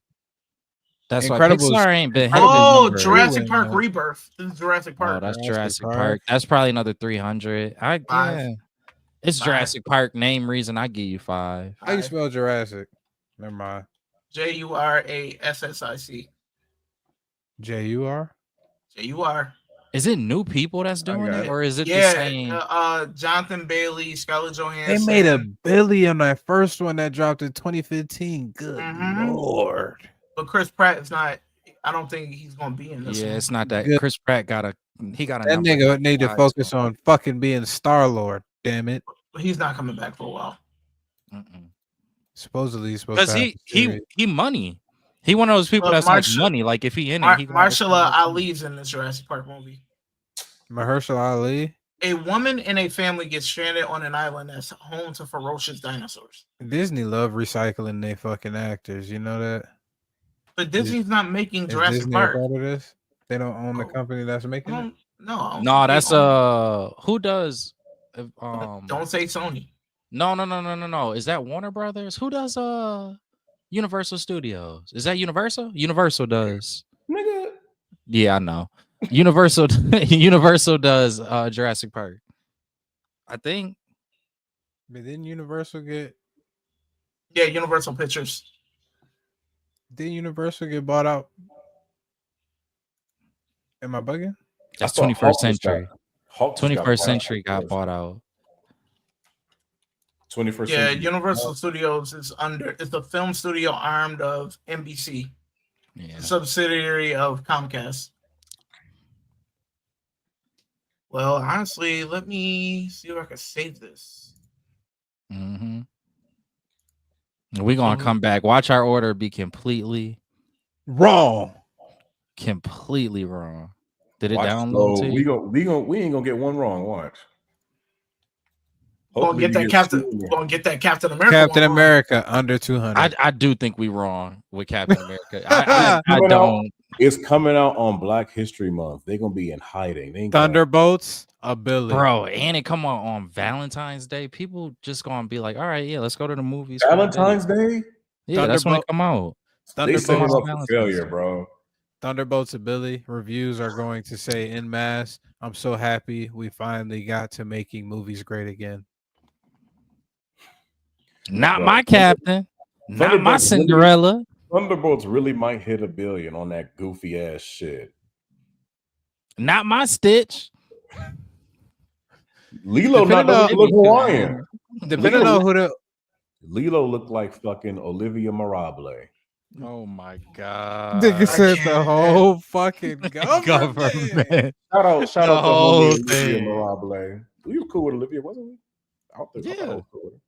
That's why Incredibles- Pixar ain't been. Oh, hitting Jurassic Ooh, Park man. Rebirth. This is Jurassic Oh, Park. that's Jurassic Jurassic Park. Park. That's probably another 300. Five. Yeah. It's Five. Jurassic Park. Name reason I give you 5. How you spell Jurassic? Never mind. JURASSIC. JUR? JUR. Is it new people that's doing got it, it. or is it the Yeah, same? Jonathan Bailey, Scarlett They Johansson. made a billion on that first one that dropped in 2015. Good Mhm. lord. But Chris Pratt is not. I don't think he's gonna be in this. Yeah, one. it's not that. Good. Chris Pratt got a. He got a. That number. nigga need to Guys, focus on fucking being Star Lord. Damn it. But he's not coming back for a while. Supposedly he's supposed Because to. he money. He one of those people Well, that's like Marsha- money. Like if he in it, he gonna- Marshala Ali's in this Jurassic Park movie. Mahershala Ali. A woman and a family get stranded on an island that's home to ferocious dinosaurs. Disney love recycling their fucking actors. You know that? But Disney's not making Is Jurassic Disney Park. a part of this? They don't own the Oh. company that's making it? No, No, they that's own who does it. Don't say Sony. No. Is that Warner Brothers? Who does Universal Studios? Is that Universal? Universal does. Nigga. Yeah, I know. Universal Universal does Jurassic Park. I think. But didn't Universal get Yeah, Universal Pictures. bought out? Am I bugging? That's I thought 21st Hulk just century. Hulk just got 21st bought out century got first. bought out. 21st Yeah, century. Universal Studios is it's the film studio arm of NBC, Yeah. subsidiary of Comcast. Well, honestly, let me see if I can save this. Mm-hmm. We're gonna come back. Watch our order be completely wrong. Completely wrong. Did it Watch, download so to we you? ain't gonna get one wrong. Watch. Gonna Hopefully get we that get Captain. two more. Gonna get that Captain America. Captain one wrong. America under 200. I do think we wrong with Captain America. I Coming out- don't. It's coming out on Black History Month. They're gonna be in hiding. They ain't gonna- Thunderbolts, a Billy. Bro, and it come on Valentine's Day. People just gonna be like, all right, yeah, let's go to the movies. for the Valentine's day. Day. Yeah, that's when it come out. They set him Thunderbolts, up for failure, bro. Thunderbolts, a Billy. Reviews are going to say en masse, I'm so happy we finally got to making movies great again. Not my Captain. Not my Thunderbolts Cinderella. Thunderbolts really might hit $1 billion on that goofy ass shit. Not my Stitch. Lilo not doesn't look Hawaiian. Depending on who the Lilo looked like fucking Olivia Mirable. Oh my god! Nigga said the whole fucking government. Shout out to whole Olivia thing. Mirable. We were cool with Olivia, wasn't we? I thought I Yeah. was cool with her.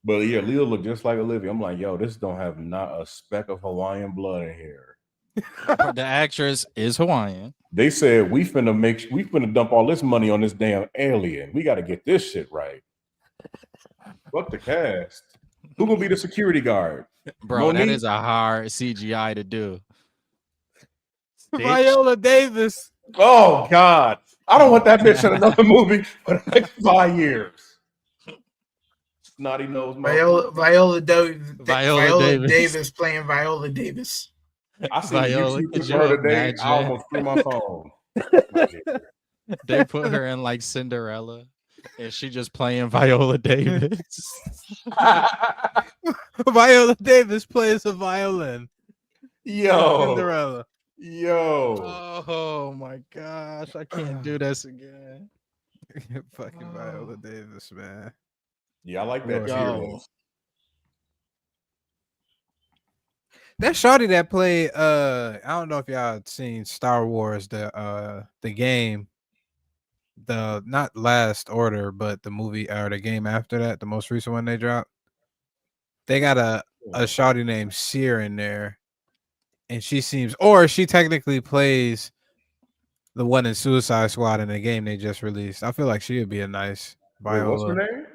But yeah, Lilo looked just like Olivia. I'm like, yo, this don't have not a speck of Hawaiian blood in here. The actress is Hawaiian. They said we finna dump all this money on this damn alien. We got to get this shit right. Fuck the cast. Who gonna be the security guard? Bro, that Monique? is a hard CGI to do. Viola Davis. Oh God, I don't want that bitch in another movie for the next 5 years. Snotty nose. Viola Davis. Davis playing Viola Davis. I see Viola, YouTube could for you her today. imagine? I almost threw my phone. They put her in like Cinderella, and she just playing Viola Davis. Viola Davis plays a violin. Yo, Cinderella. yo. Oh my gosh, I can't do this again. Fucking Viola Davis, man. Yeah, I like that tier Yo. list. That shorty that played I don't know if y'all seen Star Wars, the game, the not Last Order, but the movie or the game after that, the most recent one they dropped. They got a shorty named Seer in there, and she technically plays the one in Suicide Squad in the game they just released. I feel like she would be a nice Wait, Viola. what's her name?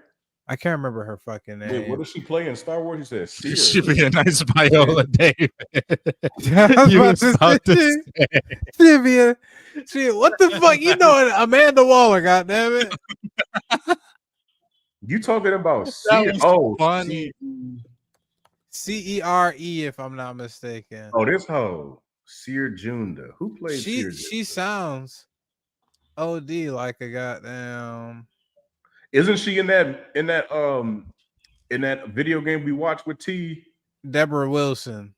I can't remember her fucking name. Wait, what does she play in Star Wars? You said Seer. She'd be a nice Viola Davis. I was about to say, she'd be what the fuck? You know Amanda Waller, goddammit. You talking about That Seer? was Oh, funny. Cere, if I'm not mistaken. Oh, this hoe, Seer Junda. Who plays She Seer? she sounds OD like a goddamn. Isn't she in that video game we watched with T? Deborah Wilson.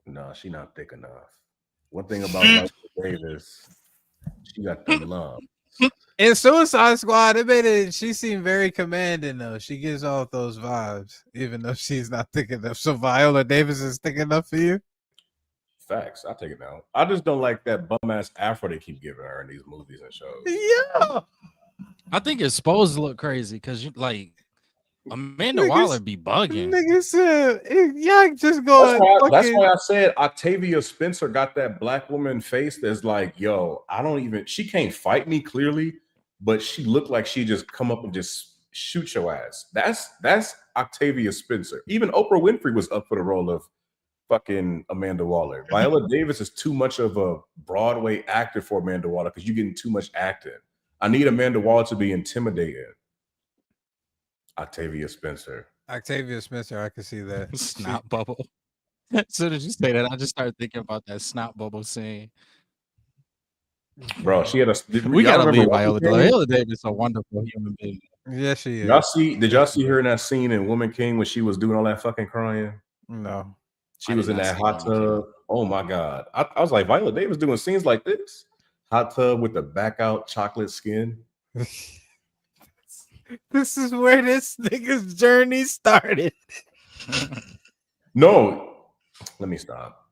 No, she not thick enough. One thing about Viola Davis, she got the love. In Suicide Squad, she seemed very commanding though. She gives off those vibes, even though she's not thick enough. So Viola Davis is thick enough for you? Facts. I take it now. I just don't like that bum ass afro they keep giving her in these movies and shows. Yeah. I think it's supposed to look crazy because you like Amanda Waller be bugging. Nigga said, yeah, just go. That's why I said Octavia Spencer got that black woman face that's like, yo, she can't fight me clearly, but she looked like she just come up and just shoot your ass. That's Octavia Spencer. Even Oprah Winfrey was up for the role of fucking Amanda Waller. Viola Davis is too much of a Broadway actor for Amanda Waller because you're getting too much acting. I need Amanda Waller to be intimidating. Octavia Spencer. I can see that. Snot bubble. As soon as you say that, I just started thinking about that snot bubble scene. Bro, she had we gotta leave Viola Davis. Viola Davis is a wonderful human being. Yeah, she is. Did y'all see her in that scene in Woman King when she was doing all that fucking crying? No. She was in that hot tub. Oh my God. I was like, Viola Davis doing scenes like this? Hot tub with the back out chocolate skin. This is where this nigga's journey started. No, let me stop.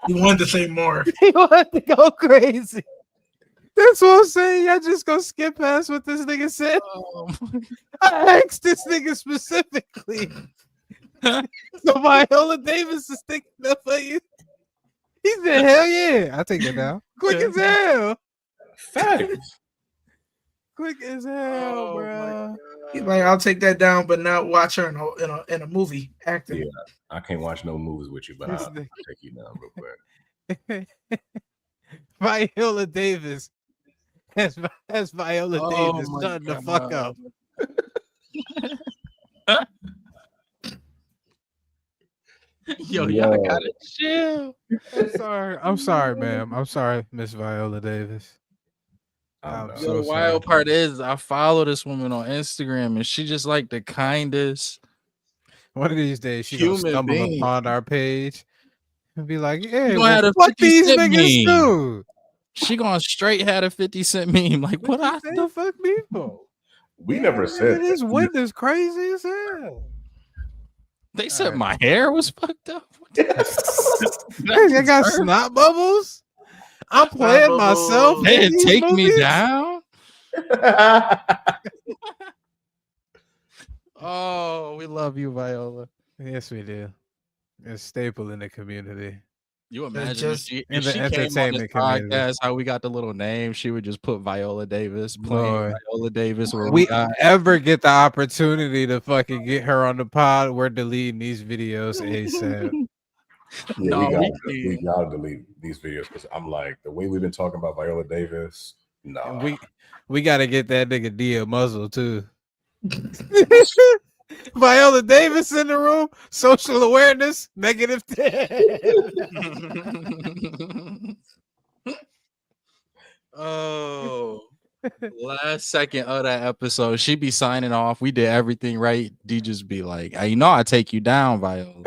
He wanted to say more. He wanted to go crazy. That's what I'm saying. Y'all just gonna skip past what this nigga said. I asked this nigga specifically. So Viola Davis is thinking up for you. He said, "Hell yeah, I'll take it down." Quick as hell. Facts. Quick as hell, bro. He's like, I'll take that down, but not watch her in a movie acting. Yeah, I can't watch no movies with you, but I'll take you down real quick. Viola Davis has Viola Davis shut the fuck up. Yo, y'all gotta chill. I'm sorry, ma'am. I'm sorry, Miss Viola Davis. I'm so The wild part is I follow this woman on Instagram and she just like the kindest. One of these days she gonna human stumble being. upon our page and be like, "Hey, gonna have a what 50 these Cent niggas meme. do?" She gonna straight had a 50 Cent meme. Like, what I the fuck people? We never said This that. wind is crazy as hell. They said my hair was fucked up. I got snot bubbles. I'm playing myself. They in these take movies? me down. Oh, we love you, Viola. Yes, we do. It's a staple in the community. You imagine just if in she the came on this entertainment community. podcast, how we got the little name, she would just put Viola Davis playing Lord. Viola Davis. Where We got ever get the opportunity to fucking get her on the pod, we're deleting these videos ASAP. Yeah, No, we gotta delete these videos because I'm like the way we've been talking about Viola Davis. No, And we got to get that nigga D a muzzle too. Viola Davis in the room, social awareness, -10. oh, last second of that episode, she be signing off. We did everything right. D just be like, "Hey, you know, I take you down, Viola."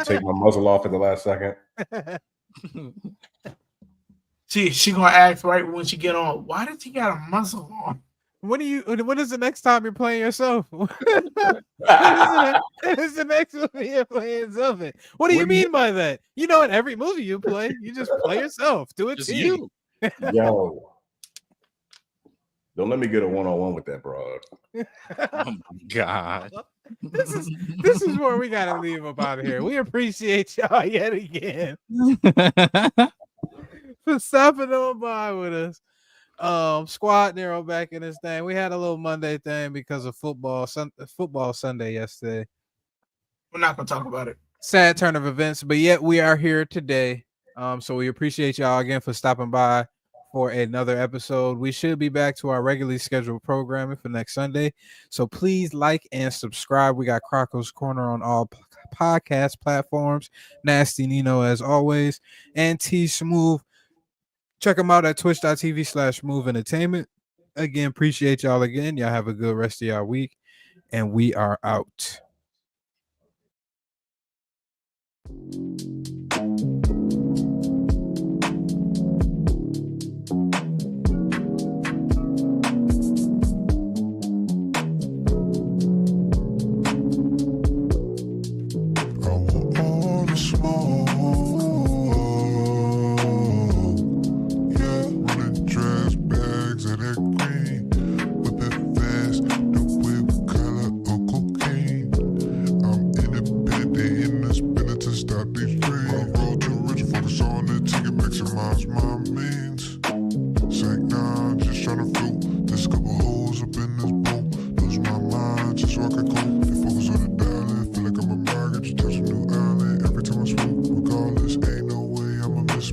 take my muzzle off at the last second. She gonna ask right when she get on. Why did he got a muzzle on? When is the next time you're playing yourself? When is the next movie you're playing something? What do you mean by that? You know, in every movie you play, you just play yourself. Do it Just to you. Yo, don't let me get a one-on-one with that broad. Oh my god. This is where we gotta leave up out of here. We appreciate y'all yet again for stopping on by with us. Squad Nero back in this thing. We had a little Monday thing because of football Sunday yesterday. We're not gonna talk about it. Sad turn of events, but yet we are here today. So we appreciate y'all again for stopping by for another episode. We should be back to our regularly scheduled programming for next Sunday. So please like and subscribe. We got Crocco's Corner on all podcast platforms. Nasty Nino as always, and T Smooth. Check them out at twitch.tv/smooventertainment. Again, appreciate y'all again. Y'all have a good rest of y'all week, and we are out.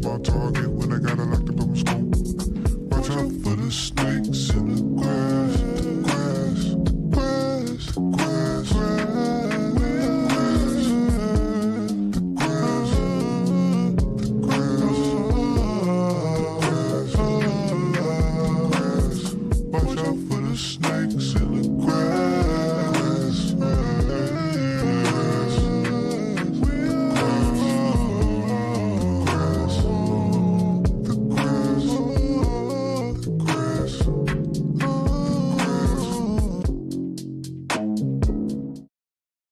My target when I got it locked up on my scope. Watch out for the snakes in the